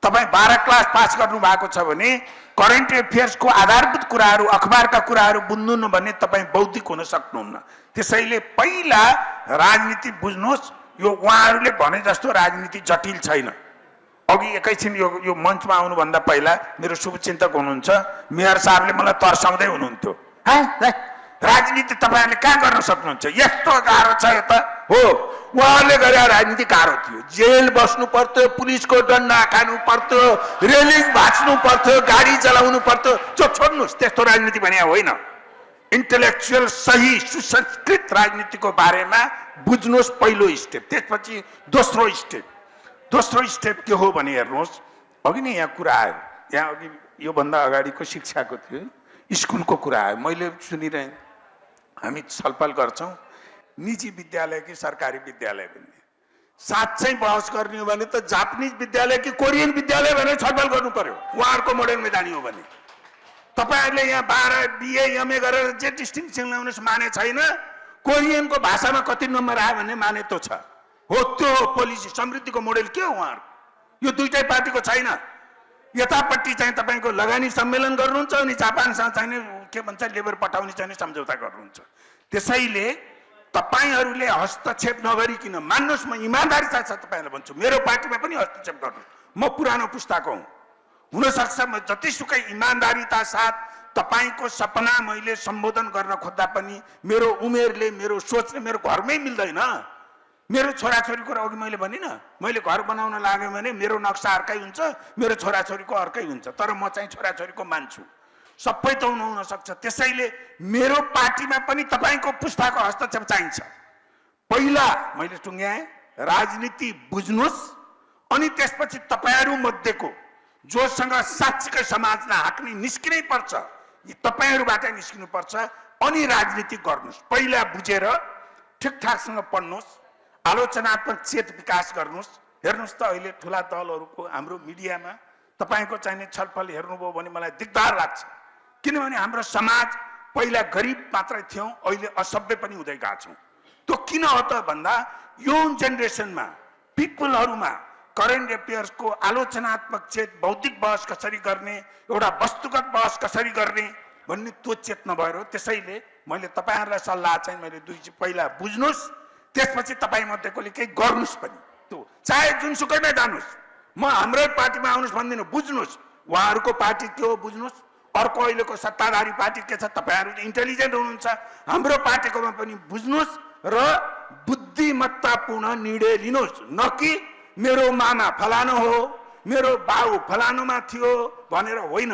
तपाई 12 क्लास पास गर्नु भएको छ भने करेन्ट अफेयर्सको आधारभूत कुराहरू, अखबारका कुराहरू बुझ्नु भने तपाई बौद्धिक हुन सक्नुहुन्न। त्यसैले पहिला राजनीति बुझ्नुहोस्। यो उहाँहरूले भने जस्तो राजनीति जटिल छैन। अघि एकैछिन यो मञ्चमा आउनुभन्दा पहिला मेरो शुभचिन्तक हुनुहुन्छ मेयर साहबले मलाई तर्साउँदै हुनुहुन्थ्यो, राजनीति तपाईहरुले कहाँ गर्न सक्नुहुन्छ, यस्तो गाह्रो छ यो त हो। उहाँहरूले गरे राजनीति गाह्रो थियो। जेल बस्नु पर्थ्यो, पुलिसको डन्डा खानु पर्थ्यो, रेलिङ भाँच्नु पर्थ्यो, गाडी चलाउनु पर्थ्यो। त्यो छोड्नुहोस्, त्यस्तो राजनीति भने होइन। इन्टेलेक्चुअल सही सुसंस्कृत राजनीतिको बारेमा बुझ्नुहोस् पहिलो स्टेप। त्यसपछि दोस्रो स्टेप के हो भने हेर्नुहोस्, अघि नै यहाँ कुरा आयो, यहाँ अघि योभन्दा अगाडिको शिक्षाको थियो, स्कुलको कुरा आयो, मैले सुनिरहेँ। हामी छलफल गर्छौँ निजी विद्यालय कि सरकारी विद्यालय भन्ने। साँच्चै बहस गर्ने हो भने त जापानिज विद्यालय कि कोरियन विद्यालय भनेर छलफल गर्नु पर्यो। उहाँहरूको मोडेलमा जाने हो भने तपाईहरुले यहाँ 12 BA MA गरेर जे डिस्टिङसन ल्याउनुस् माने छैन। कोरियनको भाषामा कति नम्बर आयो भन्ने माने त छ हो। त्यो पोलिसी समृद्धिको मोडेल के हो उहाँहरु? यो दुईटै पार्टीको छैन। यतापट्टि चाहिँ तपाईको लगानी सम्मेलन गर्नुहुन्छ अनि जापानसँग चाहिँ के भन्छ लेबर पठाउने चाहिँ सम्झौता गर्नुहुन्छ। त्यसैले तपाईहरुले हस्तक्षेप नगरिकिन मान्नुस्, म इमानदारी साथ तपाईहरुलाई भन्छु, मेरो पार्टीमा पनि हस्तक्षेप गर्नु। म पुरानो पुस्ताको हुँ, हुन सक्छ म जतिसुकै इमानदारीता साथ तपाईको सपना मैले सम्बोधन गर्न खोज्दा पनि मेरो उमेरले, मेरो सोचले मेरो घरमै मिल्दैन। मेरो छोराछोरीको अघि मैले भनिनँ, मैले घर बनाउन लाग्यो भने मेरो नक्सा अर्कै हुन्छ, मेरो छोराछोरीको अर्कै हुन्छ। तर म चाहिँ छोराछोरीको मान्छु। सबै त हुन सक्छ। त्यसैले मेरो पार्टीमा पनि तपाईँको पुस्ताको हस्तक्षेप चाहिन्छ। पहिला मैले टुङ्ग्याएँ, राजनीति बुझ्नुहोस्, अनि त्यसपछि तपाईँहरू मध्येको जोसँग साँच्चीकै समाजलाई हाँक्ने निस्किनै पर्छ, तपाईँहरूबाटै निस्किनु पर्छ, अनि राजनीति गर्नुहोस्। पहिला बुझेर ठिकठाकसँग पढ्नुहोस्, आलोचनात्मक चेत विकास गर्नुहोस्। हेर्नुहोस् त अहिले ठुला दलहरूको हाम्रो मिडियामा तपाईँको चाहिने छलफल हेर्नुभयो भने मलाई दिगदार लाग्छ। किनभने हाम्रो समाज पहिला गरिब मात्रै थियौँ, अहिले असभ्य पनि हुँदै गएको छौँ। त्यो किन हो त भन्दा यङ जेनेरेसनमा, पिपलहरूमा करेन्ट एफेयर्सको आलोचनात्मक चेत, बौद्धिक बहस कसरी गर्ने, एउटा वस्तुगत बहस कसरी गर्ने भन्ने त्यो चेत नभएर हो। त्यसैले मैले तपाईँहरूलाई सल्लाह चाहिँ मैले पहिला बुझ्नुहोस्, त्यसपछि तपाईँ मध्येकोले केही गर्नुहोस् पनि। त्यो चाहे जुनसुकैमा जानुहोस्, म हाम्रै पार्टीमा आउनुहोस् भन्दिनँ, बुझ्नुहोस् उहाँहरूको पार्टी के हो बुझ्नुहोस्, अर्को अहिलेको सत्ताधारी पार्टी के छ, तपाईँहरू इन्टेलिजेन्ट हुनुहुन्छ, हाम्रो पार्टीकोमा पनि बुझ्नुहोस् र बुद्धिमत्तापूर्ण निर्णय लिनुहोस्। न कि मेरो मामा फलानु हो, मेरो बाउ फलानुमा थियो भनेर होइन,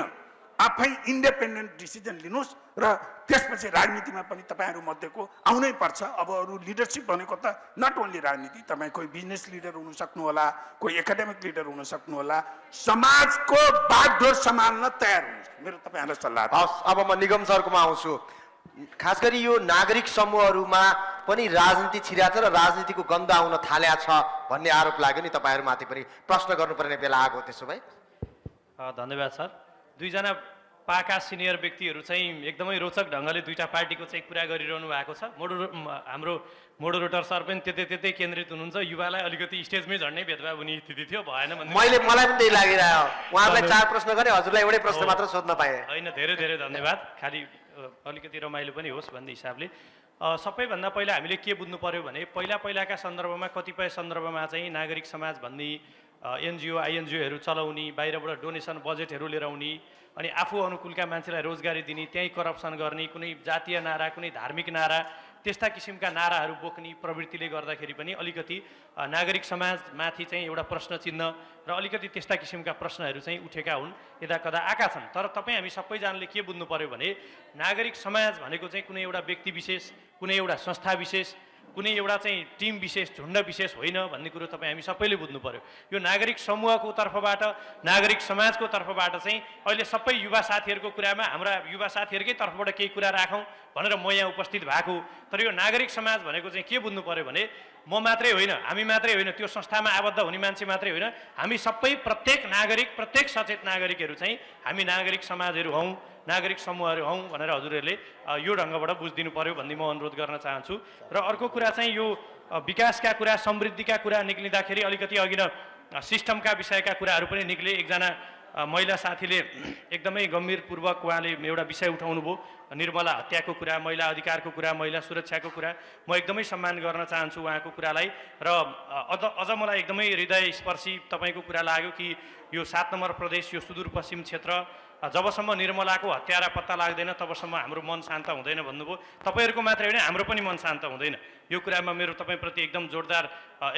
आफै इन्डिपेन्डेन्ट डिसिजन लिनुहोस् र त्यसपछि राजनीतिमा पनि तपाईँहरू मध्येको आउनै पर्छ। अब अरू लिडरसिप भनेको त नट ओन्ली राजनीति, तपाईँ कोही बिजनेस लिडर हुन सक्नुहोला, कोही एकाडेमिक लिडर हुन सक्नुहोला, समाजको बागडोर सम्हाल्न तयार हुनुहोस्, मेरो तपाईँहरूलाई सल्लाह। हस्, अब म निगम सरकोमा आउँछु। खास गरी यो नागरिक समूहहरूमा पनि राजनीति छिराछ र राजनीतिको गन्ध आउन थाल्या छ भन्ने आरोप लाग्यो नि तपाईँहरूमाथि पनि, प्रश्न गर्नुपर्ने बेला आएको। त्यसो भए धन्यवाद सर। दुईजना पाका सिनियर व्यक्तिहरू चाहिँ एकदमै रोचक ढङ्गले दुईटा पार्टीको चाहिँ कुरा गरिरहनु भएको छ। हाम्रो मोडरेटर सर पनि त्यतै केन्द्रित हुनुहुन्छ, युवालाई अलिकति स्टेजमै झन्डै भेदभाव हुने स्थिति थियो, भएन भने मलाई पनि त्यही लागिरह्यो। उहाँलाई 4 प्रश्न गरे, हजुरलाई एउटै प्रश्न मात्र सोध्न पाएँ। होइन, धेरै धेरै धन्यवाद। खालि अलिकति रमाइलो पनि होस् भन्ने हिसाबले सबैभन्दा पहिला हामीले के बुझ्नु पर्यो भने पहिलाका सन्दर्भमा कतिपय सन्दर्भमा चाहिँ नागरिक समाज भन्ने एनजिओ आइएनजिओहरू चलाउने, बाहिरबाट डोनेसन बजेटहरू लिएर आउने, अनि आफू अनुकूलका मान्छेलाई रोजगारी दिने, त्यहीँ करप्सन गर्ने, कुनै जातीय नारा, कुनै धार्मिक नारा, त्यस्ता किसिमका नाराहरू बोक्ने प्रवृत्तिले गर्दाखेरि पनि अलिकति नागरिक समाजमाथि चाहिँ एउटा प्रश्न चिन्ह र अलिकति त्यस्ता किसिमका प्रश्नहरू चाहिँ उठेका हुन्, यदाकदा आएका छन्। तर तपाईँ हामी सबैजनाले के बुझ्नु पर्यो भने नागरिक समाज भनेको चाहिँ कुनै एउटा व्यक्ति विशेष, कुनै एउटा संस्था विशेष, कुनै एउटा चाहिँ टिम विशेष, झुन्ड विशेष होइन भन्ने कुरो तपाईँ हामी सबैले बुझ्नु पर्यो। यो नागरिक समूहको तर्फबाट, नागरिक समाजको तर्फबाट चाहिँ अहिले सबै युवा साथीहरूको कुरामा हाम्रा युवा साथीहरूकै तर्फबाट केही कुरा राखौँ भनेर म यहाँ उपस्थित भएको। तर यो नागरिक समाज भनेको चाहिँ के बुझ्नु पर्यो भने म मात्रै होइन, हामी मात्रै होइन, त्यो संस्थामा आबद्ध हुने मान्छे मात्रै होइन, हामी सबै प्रत्येक नागरिक, प्रत्येक सचेत नागरिकहरू चाहिँ हामी नागरिक समाजहरू हौँ, नागरिक समूहहरू हौँ भनेर हजुरहरूले यो ढङ्गबाट बुझिदिनु पर्यो भन्ने म अनुरोध गर्न चाहन्छु। र अर्को कुरा चाहिँ यो विकासका कुरा, समृद्धिका कुरा निक्लिँदाखेरि अलिकति अघि न सिस्टमका विषयका कुराहरू पनि निक्ले। एकजना महिला साथीले एकदमै गम्भीरपूर्वक उहाँले एउटा विषय उठाउनु भयो, निर्मला हत्याको कुरा, महिला अधिकारको कुरा, महिला सुरक्षाको कुरा। म एकदमै सम्मान गर्न चाहन्छु उहाँको कुरालाई। र अझ मलाई एकदमै हृदयस्पर्शी तपाईँको कुरा लाग्यो कि यो 7 नम्बर प्रदेश, यो सुदूरपश्चिम क्षेत्र, जबसम्म निर्मलाको हत्यारा पत्ता लाग्दैन तबसम्म हाम्रो मन शान्त हुँदैन भन्नुभयो। तपाईँहरूको मात्रै होइन, हाम्रो पनि मन शान्त हुँदैन। यो कुरामा मेरो तपाईँप्रति एकदम जोरदार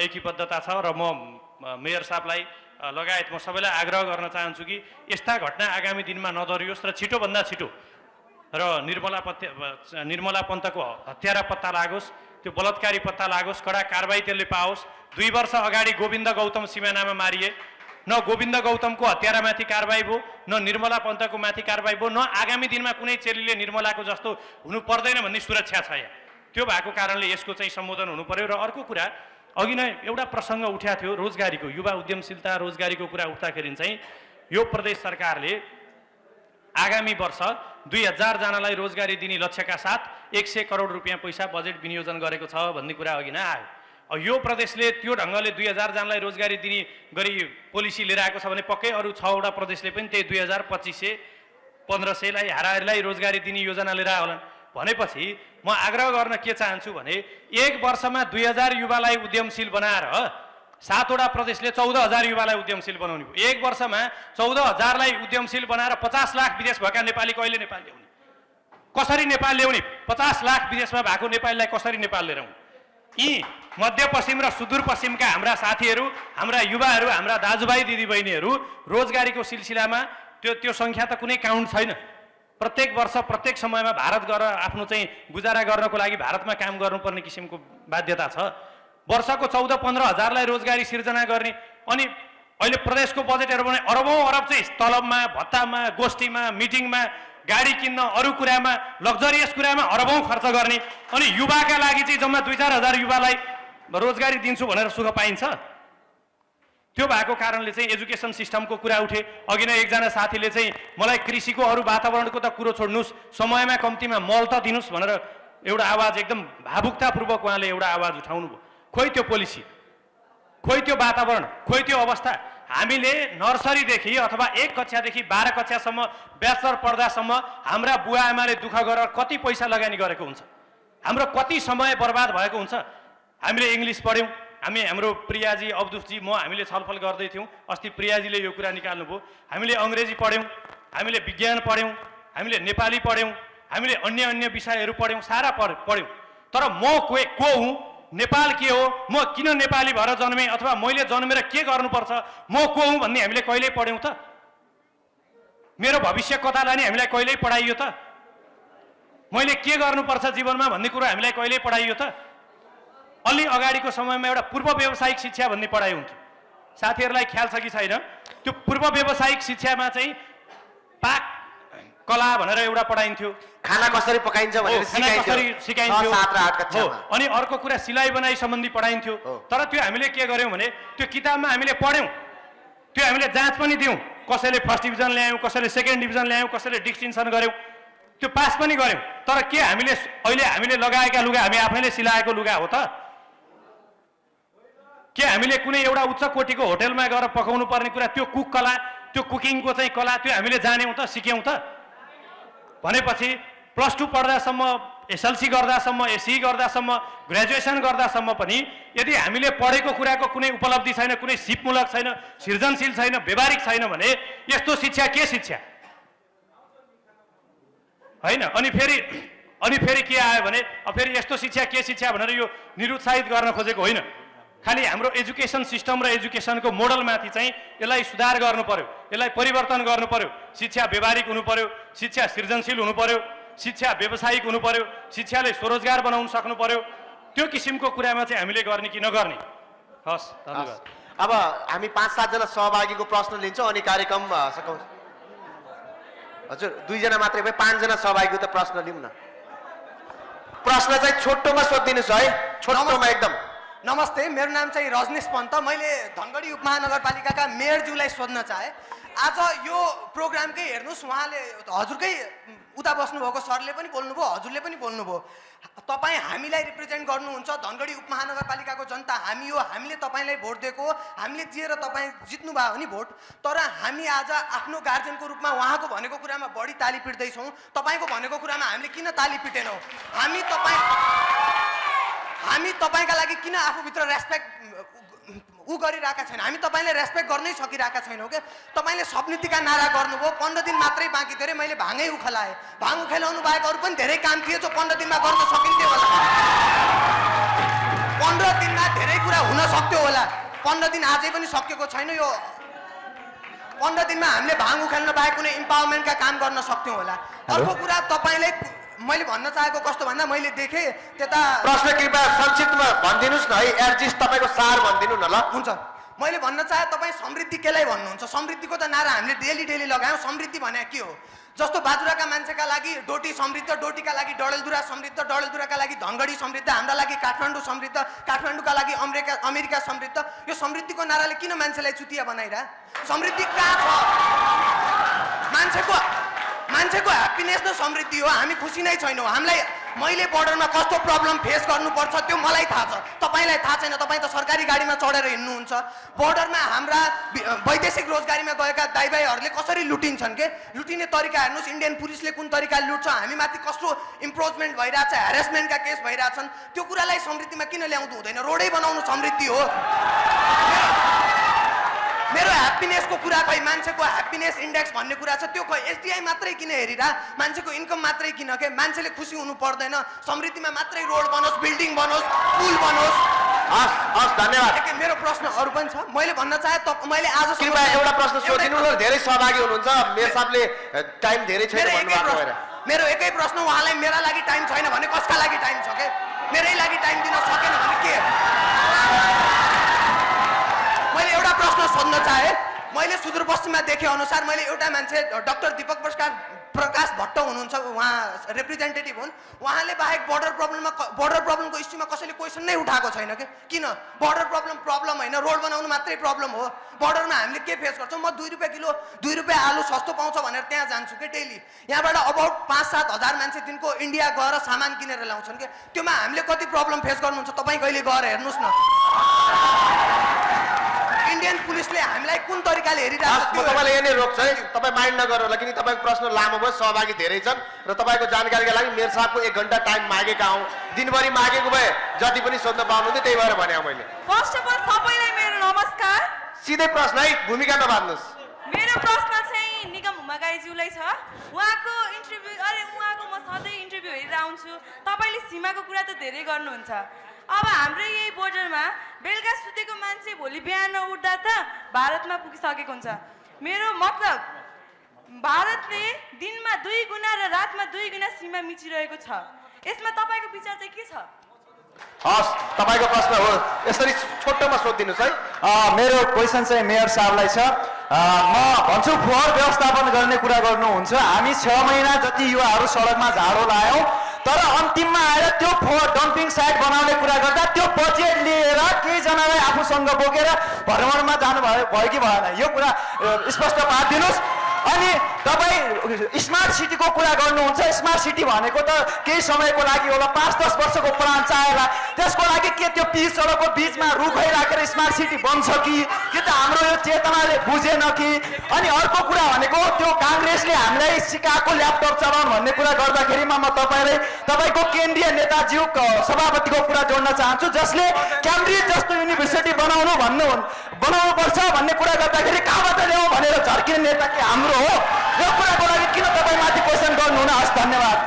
एकीबद्धता छ र म मेयर साहबलाई लगायत म सबैलाई आग्रह गर्न चाहन्छु कि यस्ता घटना आगामी दिनमा नदोहोरियोस् र छिटोभन्दा छिटो र निर्मला पन्तको हत्यारा पत्ता लागोस्, त्यो बलात्कारी पत्ता लागोस्, कडा कारबाही त्यसले पाओस्। 2 वर्ष अगाडि गोविन्द गौतम सिमानामा मारिए, न गोविन्द गौतमको हत्यारामाथि कारबाही भयो, न निर्मला पन्तको माथि कारबाही भयो, न आगामी दिनमा कुनै चेलीले निर्मलाको जस्तो हुनु पर्दैन भन्ने सुरक्षा छ यहाँ। त्यो भएको कारणले यसको चाहिँ सम्बोधन हुनु पर्यो। र अर्को कुरा, अघि नै एउटा प्रसङ्ग उठ्या थियो रोजगारीको, युवा उद्यमशीलता रोजगारीको कुरा उठ्दाखेरि चाहिँ यो प्रदेश सरकारले आगामी वर्ष 2000 जनालाई रोजगारी दिने लक्ष्यका साथ 100 करोड रुपियाँ पैसा बजेट विनियोजन गरेको छ भन्ने कुरा अघि नै आयो। यो प्रदेशले त्यो ढङ्गले 2000 जनालाई रोजगारी दिने गरी पोलिसी लिएर आएको छ भने पक्कै अरू 6 वटा प्रदेशले पनि त्यही 2000, 2500, 1500लाई हाराहारीलाई रोजगारी दिने योजना लिएर आउलान्। भनेपछि म आग्रह गर्न के चाहन्छु भने 1 वर्षमा 2000 युवालाई उद्यमशील बनाएर 7 वटा प्रदेशले 14000 युवालाई उद्यमशील बनाउने भयो। 1 वर्षमा 14000लाई उद्यमशील बनाएर 50 लाख विदेश भएका नेपाली कहिले नेपाल ल्याउने, कसरी नेपाल ल्याउने, 50 लाख विदेशमा भएको नेपालीलाई कसरी नेपाल लिएर आउने। यी मध्यपश्चिम र सुदूरपश्चिमका हाम्रा साथीहरू, हाम्रा युवाहरू, हाम्रा दाजुभाइ दिदीबहिनीहरू रोजगारीको सिलसिलामा त्यो सङ्ख्या त कुनै काउन्ट छैन। प्रत्येक वर्ष प्रत्येक समयमा भारत गएर आफ्नो चाहिँ गुजारा गर्नको लागि भारतमा काम गर्नुपर्ने किसिमको बाध्यता छ। वर्षको 14-15 हजारलाई रोजगारी सिर्जना गर्ने, अनि अहिले प्रदेशको बजेटहरू भने अरबौँ अरब चाहिँ तलबमा, भत्तामा, गोष्ठीमा, मिटिङमा, गाडी किन्न, अरू कुरामा, लग्जरियस कुरामा अरबौँ खर्च गर्ने, अनि युवाका लागि चाहिँ जम्मा 2-4 हजार युवालाई रोजगारी दिन्छु भनेर सुख पाइन्छ। त्यो भएको कारणले चाहिँ एजुकेसन सिस्टमको कुरा उठे। अघि नै एकजना साथीले चाहिँ मलाई कृषिको अरू वातावरणको त कुरो छोड्नुहोस्, समयमा कम्तीमा मल त दिनुहोस् भनेर एउटा आवाज एकदम भावुकतापूर्वक उहाँले एउटा आवाज उठाउनु भयो। खोइ त्यो पोलिसी, खोइ त्यो वातावरण, खोइ त्यो अवस्था। हामीले नर्सरीदेखि अथवा 1 कक्षादेखि 12 कक्षासम्म ब्याचलर पढ्दासम्म हाम्रा बुवा आमाले दुःख गरेर कति पैसा लगानी गरेको हुन्छ, हाम्रो कति समय बर्बाद भएको हुन्छ। हामीले इङ्ग्लिस पढ्यौँ, हाम्रो प्रियाजी, अब्दुसजी, हामीले छलफल गर्दै थियौँ। अस्ति प्रियाजीले यो कुरा निकाल्नुभयो। हामीले अङ्ग्रेजी पढ्यौँ, हामीले विज्ञान पढ्यौँ, हामीले नेपाली पढ्यौँ, हामीले अन्य विषयहरू पढ्यौँ, सारा पढ्यौँ। तर म को हुँ, नेपाल के हो, म किन नेपाली भएर जन्मेँ, अथवा मैले जन्मेर के गर्नुपर्छ, म को हुँ भन्ने हामीले कहिल्यै पढ्यौँ त? मेरो भविष्य कतालाई नि हामीलाई कहिल्यै पढाइयो त? मैले के गर्नुपर्छ जीवनमा भन्ने कुरो हामीलाई कहिल्यै पढाइयो त? अलि अगाडिको समयमा एउटा पूर्व व्यावसायिक शिक्षा भन्ने पढाइ हुन्थ्यो। साथीहरूलाई ख्याल छ कि छैन? त्यो पूर्व व्यावसायिक शिक्षामा चाहिँ पाक कला भनेर एउटा पढाइन्थ्यो, खाना कसरी पकाइन्छ भनेर सिकाइन्थ्यो। 7 र 8 कक्षामा। अनि अर्को कुरा सिलाइ बनाइ सम्बन्धी पढाइन्थ्यो। तर त्यो हामीले के गर्यौँ भने त्यो किताबमा हामीले पढ्यौँ, त्यो हामीले जाँच पनि दियौँ। कसैले फर्स्ट डिभिजन ल्यायौँ, कसैले सेकेन्ड डिभिजन ल्यायौँ, कसैले डिस्टिङसन गऱ्यौँ, त्यो पास पनि गऱ्यौँ। तर के अहिले हामीले लगाएका लुगा हामी आफैले सिलाएको लुगा हो त? के हामीले कुनै एउटा उच्च कोटीको होटलमा गएर पकाउनु पर्ने कुरा, त्यो कुक कला, त्यो कुकिङको चाहिँ कला, त्यो हामीले जान्यौँ त, सिक्यौँ त? भनेपछि +2 पढ्दासम्म, SLC गर्दासम्म, SE गर्दासम्म, ग्रेजुएसन गर्दासम्म पनि यदि हामीले पढेको कुराको कुनै उपलब्धि छैन, कुनै सिपमूलक छैन, सृजनशील छैन, व्यवहारिक छैन भने यस्तो शिक्षा के शिक्षा होइन? अनि फेरि के आयो भने फेरि यस्तो शिक्षा के शिक्षा भनेर यो निरुत्साहित गर्न खोजेको होइन। खालि हाम्रो एजुकेसन सिस्टम र एजुकेसनको मोडलमाथि चाहिँ यसलाई सुधार गर्नु पर्यो, यसलाई परिवर्तन गर्नु पर्यो। शिक्षा व्यवहारिक हुनु पर्यो, शिक्षा सृजनशील हुनु पर्यो, शिक्षा व्यावसायिक हुनु पर्यो, शिक्षाले स्वरोजगार बनाउन सक्नु पर्यो। त्यो किसिमको कुरामा चाहिँ हामीले गर्ने कि नगर्ने? हस्, धन्यवाद। अब हामी 5-7 जना सहभागीको प्रश्न लिन्छौँ अनि कार्यक्रम सकाउँछ। हजुर 2 जना मात्रै भए 5 जना सहभागीको त प्रश्न लिउँ न। प्रश्न चाहिँ छोटोमा सोधिदिनुहोस् है, छोटोमा एकदम। नमस्ते, मेरो नाम चाहिँ रजनीश पन्त। मैले धनगढी उपमहानगरपालिकाका मेयरज्यूलाई सोध्न चाहे। आज यो प्रोग्रामकै हेर्नुहोस्, उहाँले हजुरकै उता बस्नुभएको सरले पनि बोल्नुभयो, हजुरले पनि बोल्नुभयो। तपाईँ हामीलाई रिप्रेजेन्ट गर्नुहुन्छ, धनगढी उपमहानगरपालिकाको जनता हामी हो, हामीले तपाईँलाई भोट दिएको, हामीले दिएर तपाईँ जित्नुभयो नि भोट। तर हामी आज आफ्नो गार्जेनको रूपमा उहाँको भनेको कुरामा बढी ताली पिट्दैछौँ, तपाईँको भनेको कुरामा हामीले किन ताली पिटेनौँ? हामी तपाईँका लागि किन आफूभित्र रेस्पेक्ट गरिरहेका छैन? हामी तपाईँले रेस्पेक्ट गर्नै सकिरहेका छैनौँ क्या? तपाईँले सबनीतिका नारा गर्नुभयो, 15 दिन मात्रै बाँकी थियो अरे, मैले भाङै उखलाएँ। भाङ उखेलाउनु बाहेक अरू पनि धेरै काम थिए जो 15 दिनमा गर्न सकिन्थ्यो होला। 15 दिनमा धेरै कुरा हुन सक्थ्यो होला। 15 दिन अझै पनि सकेको छैन। यो 15 दिनमा हामीले भाङ उखेल्न बाहेक कुनै इम्पावरमेन्टका काम गर्न सक्थ्यौँ होला। अर्को कुरा तपाईँले मैले भन्न चाहेको कस्तो भन्दा मैले देखेँ त्यता प्रश्न कृपया संक्षिप्तमा भनिदिनुहोस् न है, एडजस्ट तपाईँको सार भनिदिनु न ल। हुन्छ, मैले भन्न चाहे तपाईँ समृद्धि केलाई भन्नुहुन्छ? समृद्धिको त नारा हामीले डेली लगायौँ। समृद्धि भने के हो? जस्तो बाजुराका मान्छेका लागि डोटी समृद्ध, डोटीका लागि डडेलधुरा समृद्ध, डडेलधुराका लागि धनगढी समृद्ध, हाम्रा लागि काठमाडौँ समृद्ध, काठमाडौँका लागि अमेरिका समृद्ध। यो समृद्धिको नाराले किन मान्छेलाई चुतिया बनाइरह? समृद्धि कहाँ छ? मान्छेको ह्याप्पिनेस न समृद्धि हो। हामी खुसी नै छैनौँ। हामीलाई मैले बोर्डरमा कस्तो प्रब्लम फेस गर्नुपर्छ त्यो मलाई थाहा छ, तपाईँलाई थाहा छैन। तपाईँ त सरकारी गाडीमा चढेर हिँड्नुहुन्छ। बोर्डरमा हाम्रा वैदेशिक रोजगारीमा गएका दाइभाइहरूले कसरी लुटिन्छन् के? लुटिने तरिका हेर्नुहोस्, इन्डियन पुलिसले कुन तरिकाले लुट्छ, हामीमाथि कस्तो इम्प्रोचमेन्ट भइरहेछ, हेरेसमेन्टका केस भइरहेछन्। त्यो कुरालाई समृद्धिमा किन ल्याउँदो हुँदैन? रोडै बनाउनु समृद्धि हो। मेरो ह्याप्पिनेसको कुरा खै मान्छेको ह्याप्पिनेस इन्डेक्स भन्ने कुरा छ त्यो खै एसडिआई मात्रै किन हेरिरा मान्छेको इन्कम मात्रै किन के मान्छेले खुसी हुनु पर्दैन समृद्धिमा मात्रै रोड बनोस् बिल्डिङ बनोस् पुल बनोस् हस् हस् धन्यवाद मेरो प्रश्न अरू पनि छ मैले भन्न चाहे मैले आज कृपया एउटा प्रश्न सोधिनु न धेरै सहभागी हुनुहुन्छ मेयर साहबले टाइम धेरै छैन भन्नुभएको भएर मेरो एकै प्रश्न उहाँलाई मेरा लागि टाइम छैन भने कसका लागि टाइम छ के मेरै लागि टाइम दिन सकेन भने के मैले एउटा प्रश्न सोध्न चाहे मैले सुदूरपश्चिममा देखे अनुसार मैले एउटा मान्छे डाक्टर दीपक प्रकाश भट्ट हुनुहुन्छ उहाँ रिप्रेजेन्टेटिभ हुन् उहाँले बाहेक बोर्डर प्रब्लमको इस्युमा कसैले क्वेसन नै उठाएको छैन के किन बोर्डर प्रब्लम होइन रोड बनाउनु मात्रै प्रब्लम हो बोर्डरमा हामीले के फेस गर्छौँ म 2 रुपियाँ किलो 2 रुपियाँ आलु सस्तो पाउँछ भनेर त्यहाँ जान्छु के डेली यहाँबाट अबाउट 5-7 हजार मान्छे दिनको इन्डिया गएर सामान किनेर ल्याउँछन् के त्योमा हामीले कति प्रब्लम फेस गर्नुहुन्छ तपाईँ कहिले गएर हेर्नुहोस् न इन्डियन पुलिसले हामीलाई कुन तरिकाले हेरिरहेको म तपाईँलाई यही नै रोक्छु है तपाईँ माइन्ड नगर्नु होला किनकि तपाईँको प्रश्न लामो भयो सहभागी धेरै छन् र तपाईँको जानकारीका लागि मेयर साहबको 1 घन्टा टाइम मागेका हौँ दिनभरि मागेको भए जति पनि सोध्न पाउनुहुन्थ्यो त्यही भएर भने मैले फर्स्ट अफ अल सबैलाई मेरो नमस्कार सिधै प्रश्न है भूमिका नबाध्नुहोस् मेरो प्रश्न चाहिँ निगम हुमागाईज्यूलाई छ उहाँको इन्टरभ्यू उहाँको म सधैँ इन्टरभ्यू हेरेर आउँछु तपाईँले सीमाको कुरा त धेरै गर्नुहुन्छ अब हाम्रो यही बोर्डरमा बेलुका सुतेको मान्छे भोलि बिहान उठ्दा त भारतमा पुगिसकेको हुन्छ मेरो मतलब भारतले दिनमा 2 गुणा र रातमा 2 गुणा सीमा मिचिरहेको छ यसमा तपाईँको विचार चाहिँ के छ हस् तपाईँको प्रश्न हो यसरी छोटोमा सोधिदिनुहोस् है मेरो क्वेसन चाहिँ मेयर साहबलाई छ म भन्छु फोहोर व्यवस्थापन गर्ने कुरा गर्नुहुन्छ हामी 6 महिना जति युवाहरू सडकमा झाडो लायौँ तर अन्तिममा आएर त्यो फोहोर डम्पिङ साइट बनाउने कुरा गर्दा त्यो बजेट लिएर केहीजनालाई आफूसँग बोकेर भ्रमणमा जानुभयो कि भएन यो कुरा स्पष्ट पारिदिनुहोस् अनि तपाईँ स्मार्ट सिटीको कुरा गर्नुहुन्छ स्मार्ट सिटी भनेको त केही समयको लागि होला 5-10 वर्षको प्लान चाहेला त्यसको लागि के त्यो पिच सडकको बिचमा रुखै राखेर स्मार्ट सिटी बन्छ कि त हाम्रो यो चेतनाले बुझेन कि अनि अर्को कुरा भनेको त्यो काङ्ग्रेसले हामीलाई सिकाएको ल्यापटप चलाउनु भन्ने कुरा गर्दाखेरिमा म तपाईँको केन्द्रीय नेताज्यू सभापतिको कुरा जोड्न चाहन्छु जसले क्याम्ब्रिज जस्तो युनिभर्सिटी बनाउनुपर्छ भन्ने कुरा गर्दाखेरि कहाँबाट ल्याउँ भनेर झर्किने नेता के हाम्रो हो यो कुराको लागि किन तपाईँ माथि क्वेसन गर्नुहुन हस् धन्यवाद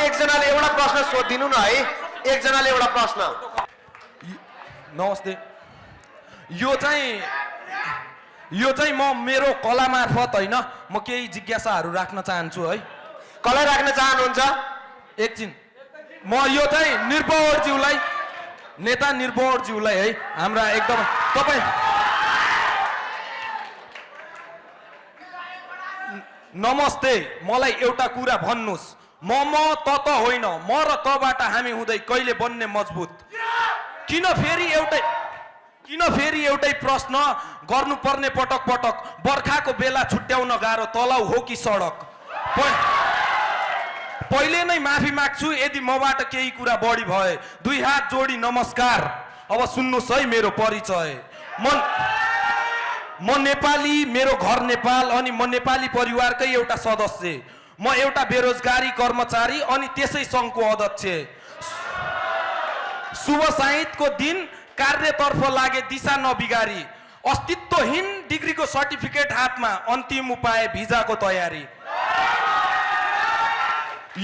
एकजनाले एउटा प्रश्न सोधिदिनु न है एकजनाले एउटा प्रश्न नमस्ते यो चाहिँ म मेरो कला मार्फत होइन म केही जिज्ञासाहरू राख्न चाहन्छु है कसलाई राख्न चाहनुहुन्छ एकछिन म यो चाहिँ निर्भरज्यूलाई नेता निर्भरज्यूलाई है हाम्रा एकदम तपाईँ नमस्ते मलाई एउटा कुरा भन्नुहोस् म त होइन म र तबाट हामी हुँदै कहिले बन्ने मजबुत किन फेरि एउटै प्रश्न गर्नुपर्ने पटक पटक बर्खाको बेला छुट्याउन गाह्रो तलाउ हो कि सडक पहिले नै माफी माग्छु यदि मबाट केही कुरा बढी भए 2 हात जोडी नमस्कार अब सुन्नुहोस् है मेरो परिचय म नेपाली मेरो घर नेपाल अनि म नेपाली परिवारकै एउटा सदस्य म एउटा बेरोजगारी कर्मचारी अनि त्यसै सङ्घको अध्यक्ष शुभ साहित्यको दिन कार्यतर्फ लागे दिशा नबिगारी अस्तित्वहीन डिग्रीको सर्टिफिकेट हातमा अन्तिम उपाय भिजाको तयारी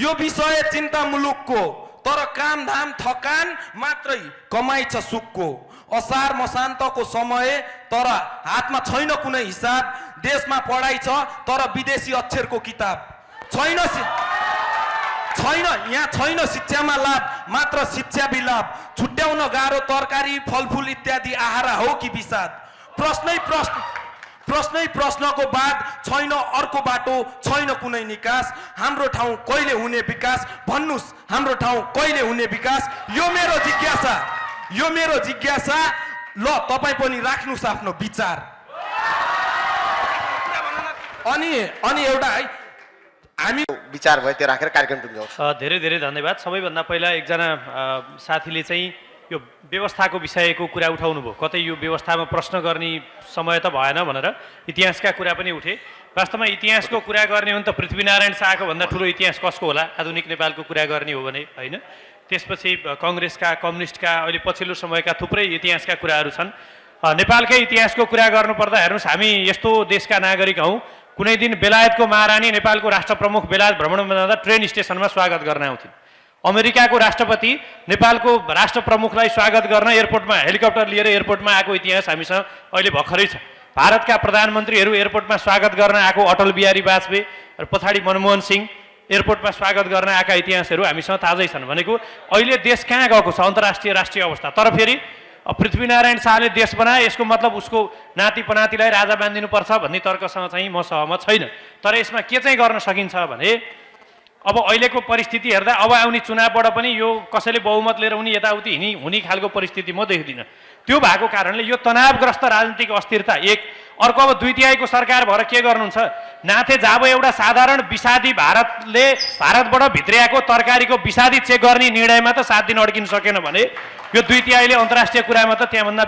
यो विषय चिन्ता मुलुकको तर कामधाम थकान मात्रै कमाइ छ सुखको असार मसान्तको समय तर हातमा छैन कुनै हिसाब देशमा पढाइ छ तर विदेशी अक्षरको किताब छैन यहाँ छैन शिक्षामा लाभ मात्र शिक्षा विलाप छुट्याउन गाह्रो तरकारी फलफुल इत्यादि आहारा हो कि विषाद प्रश्नै प्रश्नको बाद छैन अर्को बाटो छैन कुनै निकास हाम्रो ठाउँ कहिले हुने विकास भन्नुस् हाम्रो ठाउँ कहिले हुने विकास यो मेरो जिज्ञासा ल तपाईँ पनि राख्नुस् आफ्नो विचार अनि एउटा है हामी विचार भयो त्यो राखेर कार्यक्रम टुङ्ग्याउँछ धेरै धेरै धन्यवाद सबैभन्दा पहिला एकजना साथीले चाहिँ यो व्यवस्थाको विषयको कुरा उठाउनु भयो कतै यो व्यवस्थामा प्रश्न गर्ने समय त भएन भनेर इतिहासका कुरा पनि उठे वास्तवमा इतिहासको कुरा गर्ने हो भने त पृथ्वीनारायण शाहको भन्दा ठुलो इतिहास कसको होला आधुनिक नेपालको कुरा गर्ने हो भने होइन त्यसपछि कङ्ग्रेसका कम्युनिस्टका अहिले पछिल्लो समयका थुप्रै इतिहासका कुराहरू छन् नेपालकै इतिहासको कुरा गर्नुपर्दा हेर्नुहोस्, हामी यस्तो देशका नागरिक हौँ, कुनै दिन बेलायतको महारानी नेपालको राष्ट्र प्रमुख बेलायत भ्रमणमा जाँदा ट्रेन स्टेसनमा स्वागत गर्न आउँथिन्। अमेरिकाको राष्ट्रपति नेपालको राष्ट्र प्रमुखलाई स्वागत गर्न एयरपोर्टमा हेलिकप्टर लिएर एयरपोर्टमा आएको इतिहास हामीसँग अहिले भर्खरै छ। भारतका प्रधानमन्त्रीहरू एयरपोर्टमा स्वागत गर्न आएको अटल बिहारी वाजपेयी र पछाडि मनमोहन सिंह एयरपोर्टमा स्वागत गर्न आएका इतिहासहरू हामीसँग ताजै छन्। भनेको अहिले देश कहाँ गएको छ अन्तर्राष्ट्रिय राष्ट्रिय अवस्था। तर फेरि पृथ्वीनारायण शाहले देश बनाए, यसको मतलब उसको नाति पनातिलाई राजा बाँधिनुपर्छ भन्ने तर्कसँग चाहिँ म सहमत छैन। तर यसमा के चाहिँ गर्न सकिन्छ भने अब अहिलेको परिस्थिति हेर्दा अब आउने चुनावबाट पनि यो कसैले बहुमत लिएर उनी यताउति हुने खालको परिस्थिति म देख्दिनँ। त्यो भएको कारणले यो तनावग्रस्त राजनीतिक अस्थिरता एक, अर्को अब 2/3 सरकार भएर के गर्नुहुन्छ, नाथे जाबो एउटा साधारण विषादी भारतबाट भित्रिएको तरकारीको विषादी चेक गर्ने निर्णयमा त 7 दिन अड्किन सकेन भने यो 2/3 अन्तर्राष्ट्रिय कुरामा त त्यहाँभन्दा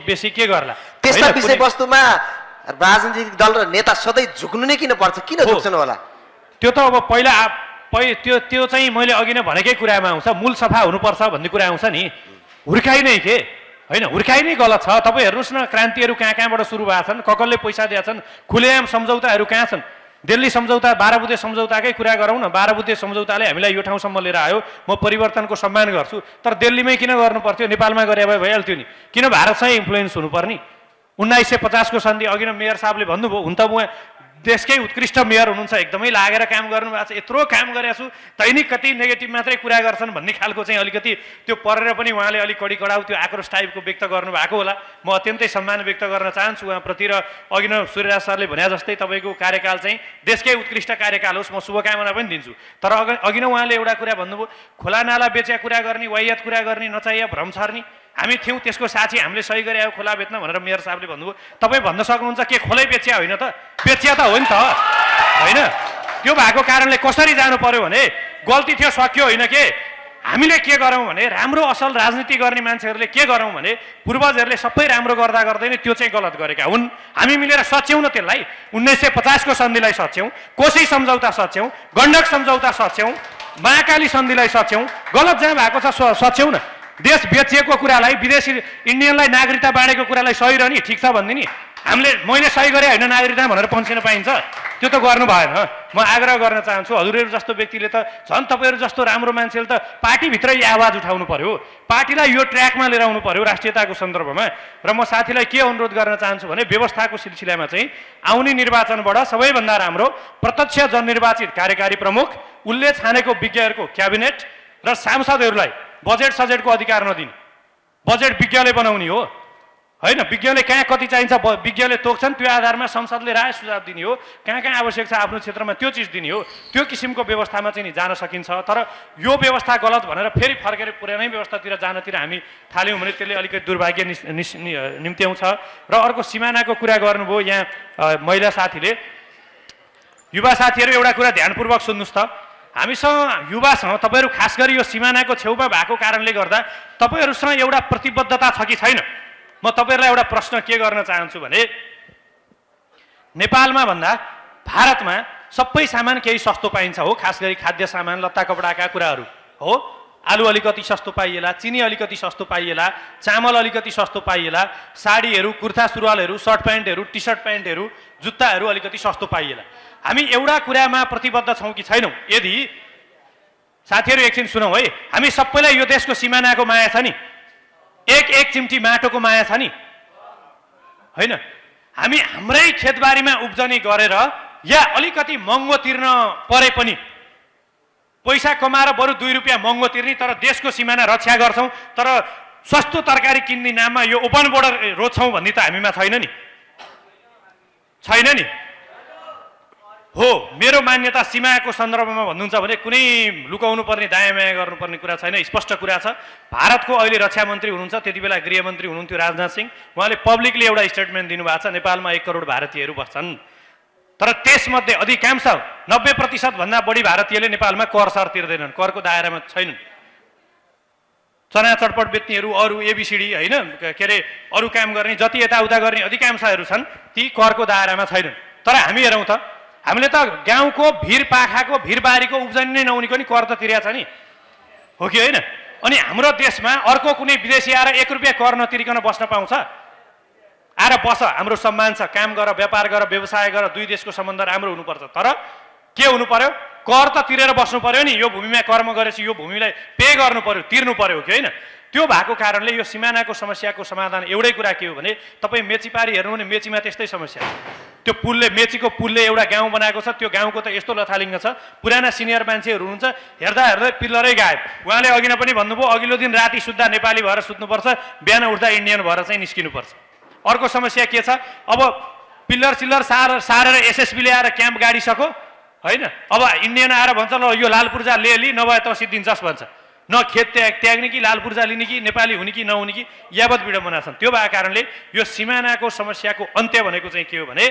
बेसी के गर्ला। त्यस्ता विषयवस्तुमा राजनीतिक दल र नेता सधैँ झुक्नु नै किन पर्छ, किन झुक्छन् होला? त्यो त अब त्यो चाहिँ मैले अघि नै भनेकै कुरामा आउँछ, मूल सफा हुनुपर्छ भन्ने कुरा आउँछ नि। हुर्काइ नै के होइन, हुर्काइ नै गलत छ। तपाईँ हेर्नुहोस् न, क्रान्तिहरू कहाँ कहाँबाट सुरु भएको छन्, कसले पैसा दिएका छन्, खुलेआम सम्झौताहरू कहाँ छन्। दिल्ली सम्झौता 12 बुँदे सम्झौताकै कुरा गरौँ न। 12 बुँदे सम्झौताले हामीलाई यो ठाउँसम्म लिएर आयो, म परिवर्तनको सम्मान गर्छु। तर दिल्लीमै किन गर्नु पर्थ्यो, नेपालमा गरे भए भइहाल्थ्यो नि। किन भारतसँग इन्फ्लुएन्स हुनुपर्ने? 1950 को सन्धि अघि नै मेयर साहबले भन्नुभयो, हुन त म देशकै उत्कृष्ट मेयर हुनुहुन्छ, एकदमै लागेर काम गर्नुभएको छ, यत्रो काम गरेको छु, दैनिक कति नेगेटिभ मात्रै कुरा गर्छन् भन्ने खालको चाहिँ अलिकति त्यो परेर पनि उहाँले अलिक कडी कडाउ त्यो आक्रोश टाइपको व्यक्त गर्नुभएको होला। म अत्यन्तै सम्मान व्यक्त गर्न चाहन्छु उहाँप्रति। र अघि नै सूर्यराज सरले भने जस्तै तपाईँको कार्यकाल चाहिँ देशकै उत्कृष्ट कार्यकाल होस्, म शुभकामना पनि दिन्छु। तर अघि नै उहाँले एउटा कुरा भन्नुभयो, खोला नाला बेचेको कुरा गर्ने, वाहियात कुरा गर्ने, नचाहिए भ्रम छर्ने। हामी थियौँ त्यसको साक्षी, हामीले सही गरे आयो खोला बेच्न भनेर मेयर साहबले भन्नुभयो। तपाईँ भन्न सक्नुहुन्छ के खोलै बेचिया होइन त? बेचिया त हो नि त, होइन? त्यो भएको कारणले कसरी जानु पर्यो भने गल्ती थियो, सक्यो होइन के। हामीले के गरौँ भने राम्रो असल राजनीति गर्ने मान्छेहरूले के गरौँ भने पूर्वजहरूले सबै राम्रो गर्दा गर्दैन त्यो चाहिँ गलत गरेका हुन्। हामी मिलेर सच्याउँ न त्यसलाई। 1950 को सन्धिलाई सच्याउँ, कोशी सम्झौता सच्याउँ, गण्डक सम्झौता सच्याउँ, महाकाली सन्धिलाई सच्याउँ। गलत जहाँ भएको छ सच्याउँ न। देश बेचिएको कुरालाई, विदेशी इन्डियनलाई नागरिकता बाँडेको कुरालाई सही रहने ठिक छ भनिदिने। मैले सही गरेँ होइन नागरिकता भनेर पन्सिन पाइन्छ, त्यो त गर्नु भएन। म आग्रह गर्न चाहन्छु हजुरहरू जस्तो व्यक्तिले त, झन् तपाईँहरू जस्तो राम्रो मान्छेले त पार्टीभित्रै आवाज उठाउनु पर्यो, पार्टीलाई यो ट्र्याकमा लिएर आउनु पर्यो राष्ट्रियताको सन्दर्भमा। र म साथीलाई के अनुरोध गर्न चाहन्छु भने व्यवस्थाको सिलसिलामा चाहिँ आउने निर्वाचनबाट सबैभन्दा राम्रो प्रत्यक्ष जननिर्वाचित कार्यकारी प्रमुख, उसले छानेको विज्ञहरूको क्याबिनेट र सांसदहरूलाई बजेट सजेटको अधिकार नदिने। बजेट विज्ञले बनाउने हो होइन, विज्ञले कहाँ कति चाहिन्छ विज्ञले तोक्छन्, त्यो आधारमा संसदले राय सुझाव दिने हो। कहाँ कहाँ आवश्यक छ आफ्नो क्षेत्रमा त्यो चिज दिने हो। त्यो किसिमको व्यवस्थामा चाहिँ नि जान सकिन्छ। तर यो व्यवस्था गलत भनेर फेरि फर्केर पुरानै व्यवस्थातिर जानतिर हामी थाल्यौँ भने त्यसले अलिकति दुर्भाग्य निम्त्याउँछ। र अर्को सिमानाको कुरा गर्नुभयो यहाँ महिला साथीले। युवा साथीहरू एउटा कुरा ध्यानपूर्वक सुन्नुहोस् त, हामीसँग युवासँग तपाईँहरू खास गरी यो सिमानाको छेउमा भएको कारणले गर्दा तपाईँहरूसँग एउटा प्रतिबद्धता छ कि छैन? म तपाईँहरूलाई एउटा प्रश्न के गर्न चाहन्छु भने नेपालमा भन्दा भारतमा सबै सामान केही सस्तो पाइन्छ हो, खास गरी खाद्य सामान, लत्ता कपडाका कुराहरू हो। आलु अलिकति सस्तो पाइएला, चिनी अलिकति सस्तो पाइएला, चामल अलिकति सस्तो पाइएला, साडीहरू, कुर्ता सुरुवालहरू, सर्ट प्यान्टहरू, टी सर्ट प्यान्टहरू, जुत्ताहरू अलिकति सस्तो पाइएला। हामी एउटा कुरामा प्रतिबद्ध छौँ कि छैनौँ? यदि साथीहरू एकछिन सुनौँ है, हामी सबैलाई यो देशको सिमानाको माया छ नि, एक चिम्टी माटोको माया छ नि, होइन? हामी हाम्रै खेतबारीमा उब्जनी गरेर या अलिकति महँगो तिर्न परे पनि पैसा कमाएर बरु 2 रुपियाँ महँगो तिर्ने, तर देशको सिमाना रक्षा गर्छौँ, तर सस्तो तरकारी किन्ने नाममा यो ओपन बोर्डर रोज्छौँ भन्ने त हामीमा छैन नि, छैन नि। हो, मेरो मान्यता सीमाको सन्दर्भमा भन्नुहुन्छ भने कुनै लुकाउनु पर्ने, दायाँ माया गर्नुपर्ने कुरा छैन, स्पष्ट कुरा छ। भारतको अहिले रक्षा मन्त्री हुनुहुन्छ, त्यति बेला गृहमन्त्री हुनुहुन्थ्यो राजनाथ सिंह, उहाँले पब्लिकली एउटा स्टेटमेन्ट दिनुभएको छ, नेपालमा 1 करोड भारतीयहरू बस्छन्, तर त्यसमध्ये अधिकांश 90% भन्दा बढी भारतीयले नेपालमा कर सर तिर्दैनन्, करको दायरामा छैनन्। चना चटपट बेच्नेहरू, अरू एबिसिडी होइन के अरे अरू काम गर्ने, जति यताउता गर्ने अधिकांशहरू छन् ती करको दायरामा छैनन्। तर हामी हेरौँ त, हामीले त गाउँको भिर पाखाको भिरबारीको उब्जनी नै नहुनेको नि कर त तिरेको छ नि, हो कि होइन? अनि हाम्रो देशमा अर्को कुनै विदेशी आएर 1 रुपियाँ कर नतिरिकन बस्न पाउँछ? आएर बस, हाम्रो सम्मान छ, काम गर, व्यापार गर, व्यवसाय गर, दुई देशको सम्बन्ध राम्रो हुनुपर्छ। तर के हुनु पर्यो? कर त तिरेर बस्नु पर्यो नि। यो भूमिमा कर्म गरेपछि यो भूमिलाई पे गर्नु पर्यो, तिर्नु पर्यो कि होइन? त्यो भएको कारणले यो सिमानाको समस्याको समाधान एउटै कुरा के हो भने, तपाईँ मेचीपारी हेर्नु भने मेचीमा त्यस्तै समस्या। त्यो पुलले, मेचीको पुलले एउटा गाउँ बनाएको छ, त्यो गाउँको त यस्तो लथालिङ्ग छ, पुराना सिनियर मान्छेहरू हुनुहुन्छ, हेर्दा हेर्दै पिल्लरै गायब। उहाँले अघि नै पनि भन्नुभयो, अघिल्लो दिन राति सुत्दा नेपाली भएर सुत्नुपर्छ, बिहान उठ्दा इन्डियन भएर चाहिँ निस्किनुपर्छ। अर्को समस्या के छ? अब पिल्लर सिल्लर सारेर एसएसबीले आएर क्याम्प गाडिसक्यो होइन? अब इन्डियन आएर भन्छ ल यो लाल पूर्जा ले नभए त सिद्धिन्छस् भन्छ। न खेत त्याग्ने कि लाल पूर्जा लिने कि नेपाली हुने कि नहुने कि यावत विडम्बना छन्। त्यो भएको कारणले यो सिमानाको समस्याको अन्त्य भनेको चाहिँ के हो भने,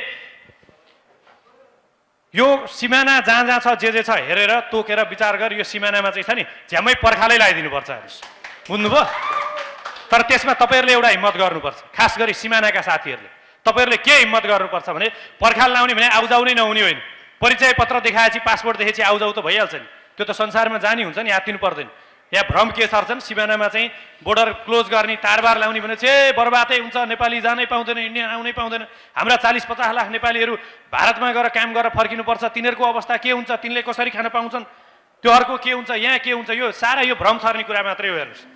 यो सिमाना जहाँ जहाँ छ जे छ हेरेर तोकेर विचार गर। यो सिमानामा चाहिँ छ नि झ्यामै पर्खालै लगाइदिनुपर्छ, बुझ्नुभयो? तर त्यसमा तपाईँहरूले एउटा हिम्मत गर्नुपर्छ, खास गरी सिमानाका साथीहरूले। तपाईँहरूले के हिम्मत गर्नुपर्छ भने, पर्खाल लाउने भने आउजाउ नै नहुने होइन। परिचय पत्र देखाएपछि, पासपोर्ट देखेपछि आउजाउ त भइहाल्छ नि, त्यो त संसारमा जानी हुन्छ नि, हात्तिनु पर्दैन। यहाँ भ्रम के सर्छन्, सिमानामा चाहिँ बोर्डर क्लोज गर्ने, तारबार लाउने भने चाहिँ बर्बादै हुन्छ, नेपाली जानै पाउँदैन, इन्डियन आउनै पाउँदैन। हाम्रा 40-50 लाख नेपालीहरू भारतमा गएर काम गरेर फर्किनुपर्छ, तिनीहरूको अवस्था के हुन्छ, तिनले कसरी खान पाउँछन्, त्यो अर्को के हुन्छ, यहाँ के हुन्छ, यो सारा यो भ्रम सर्ने कुरा मात्रै हो। हेर्नुहोस्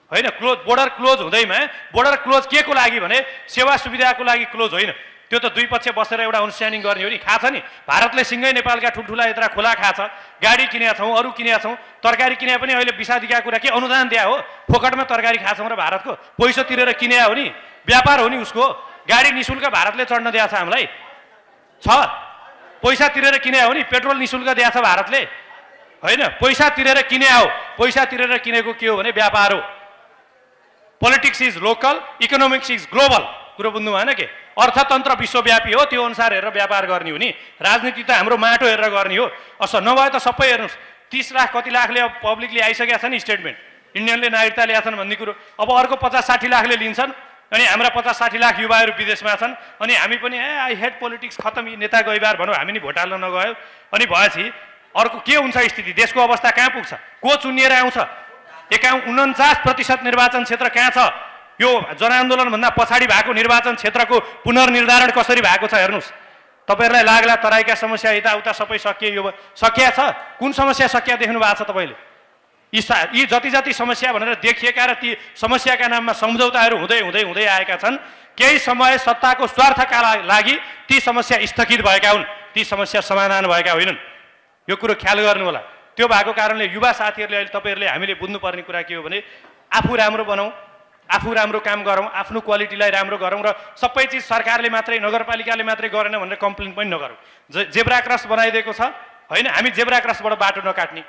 होइन, बोर्डर क्लोज हुँदैमा, बोर्डर क्लोज के को लागि भने सेवा सुविधाको लागि क्लोज होइन, त्यो त दुई पक्ष बसेर एउटा अन्डरस्ट्यान्डिङ गर्ने हो नि। खाछ नि, भारतले सिँगै नेपालका ठुल्ठुला यत्रा खोला खाछ, गाडी किनेका छौँ, अरू किनेका छौँ, तरकारी किने पनि अहिले विषादीका कुरा के अनुदान दिया हो, फोकटमा तरकारी खाछौँ र भारतको पैसा तिरेर किने हो नि, व्यापार हो नि उसको। गाडी निशुल्क भारतले चढ्न दिएको छ हामीलाई, छ पैसा तिरेर किने हो नि, पेट्रोल निशुल्क दिएको छ भारतले होइन, पैसा तिरेर किने हो। पैसा तिरेर किनेको के हो भने व्यापार हो। Politics is local, economics is global, कुरो बुझ्नु भएन के? अर्थतन्त्र विश्वव्यापी हो, त्यो अनुसार हेरेर व्यापार गर्ने हो नि। राजनीति त हाम्रो माटो हेरेर गर्ने हो। नभए त सबै हेर्नुहोस्, 30 लाख कति लाखले अब पब्लिकले आइसकेका छ नि स्टेटमेन्ट, इन्डियनले नागरिकता ल्याएछन् भन्ने कुरो। अब अर्को 50-60 लाखले लिन्छन्, अनि हाम्रा 50-60 लाख युवाहरू विदेशमा छन्, अनि हामी पनि आई हेट पोलिटिक्स, खतम, यी नेता गइबार भनौँ, हामी नि भोट हाल्न नगयो। अनि भएपछि अर्को के हुन्छ स्थिति, देशको अवस्था कहाँ पुग्छ? को चुनिएर आउँछ? 49% निर्वाचन क्षेत्र कहाँ छ? यो जनआन्दोलनभन्दा पछाडि भएको निर्वाचन क्षेत्रको पुनर्निर्धारण कसरी भएको छ हेर्नुहोस्। तपाईँहरूलाई लाग्ला तराईका समस्या यताउता सबै सकिए, यो सकिया छ? कुन समस्या सकिया देख्नु भएको छ तपाईँले? यी जति समस्या भनेर देखिएका र ती समस्याका नाममा सम्झौताहरू हुँदै हुँदै हुँदै आएका छन्। केही समय सत्ताको स्वार्थका लागि ती समस्या स्थगित भएका हुन्, ती समस्या समाधान भएका होइनन्। यो कुरो ख्याल गर्नु होला। त्यो भएको कारणले युवा साथीहरूले अहिले तपाईँहरूले हामीले बुझ्नुपर्ने कुरा के हो भने, आफू राम्रो बनाऊ, आफू राम्रो काम गरौँ, आफ्नो क्वालिटीलाई राम्रो गरौँ, र सबै चिज सरकारले मात्रै, नगरपालिकाले मात्रै गरेन भनेर कम्प्लेन पनि नगरौँ। जेब्रा क्रस बनाइदिएको छ होइन, हामी जेब्रा क्रसबाट बाटो नकाट्ने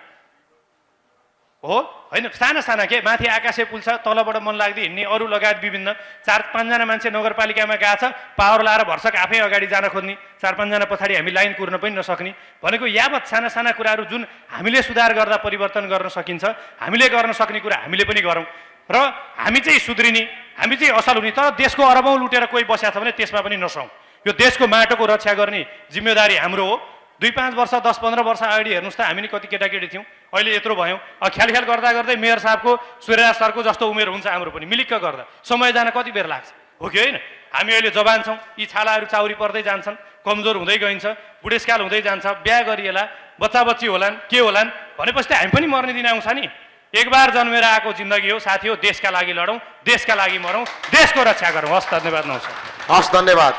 हो होइन, साना के माथि आकाशे पुल छ, तलबाट मन लाग्दै हिँड्ने, अरू लगायत विभिन्न 4-5 जना मान्छे नगरपालिकामा गएको छ, पावर लाएर भर्सक आफै अगाडि जान खोज्ने, 4-5 जना पछाडि हामी लाइन कुर्न पनि नसक्ने भनेको यावत साना कुराहरू जुन हामीले सुधार गर्दा परिवर्तन गर्न सकिन्छ, हामीले गर्न सक्ने कुरा हामीले पनि गरौँ र हामी चाहिँ सुध्रिने, हामी चाहिँ असल हुने। तर देशको अरबौँ लुटेर कोही बस्या छ भने त्यसमा पनि नसौँ। यो देशको माटोको रक्षा गर्ने जिम्मेदारी हाम्रो हो। 2-5 वर्ष 10-15 वर्ष अगाडि हेर्नुहोस् त, हामी नि कति केटाकेटी थियौँ, अहिले यत्रो भयौँ। ख्याल गर्दै मेयर साहबको, सूर्यराज सरको जस्तो उमेर हुन्छ हाम्रो पनि, मिलिक्क गर्दा समय जान कति बेर लाग्छ, हो कि होइन? हामी अहिले जवान छौँ, यी छालाहरू चाउरी पर्दै जान्छन्, कमजोर हुँदै गइन्छ, बुढेसकाल हुँदै जान्छ, बिहा गरिएला, बच्चा-बच्ची होलान्, के होलान् भनेपछि त हामी पनि मर्ने दिन आउँछ नि। एक बार जन्मेर आएको जिन्दगी हो साथी हो, देशका लागि लडौँ, देशका लागि मरौँ, देशको रक्षा गरौँ। हस्, धन्यवाद। नमस्कार। हस्, धन्यवाद।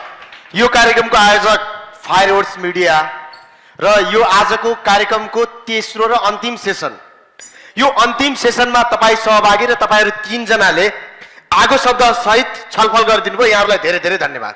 यो कार्यक्रमको आयोजक फायरवर्क्स मिडिया र यो आजको कार्यक्रमको तेस्रो र अन्तिम सेसन, यो अन्तिम सेसनमा तपाईँ सहभागी र तपाईँहरू 3 जनाले आगो शब्द सहित छलफल गरिदिनु भयो। यहाँहरूलाई धेरै धेरै धन्यवाद।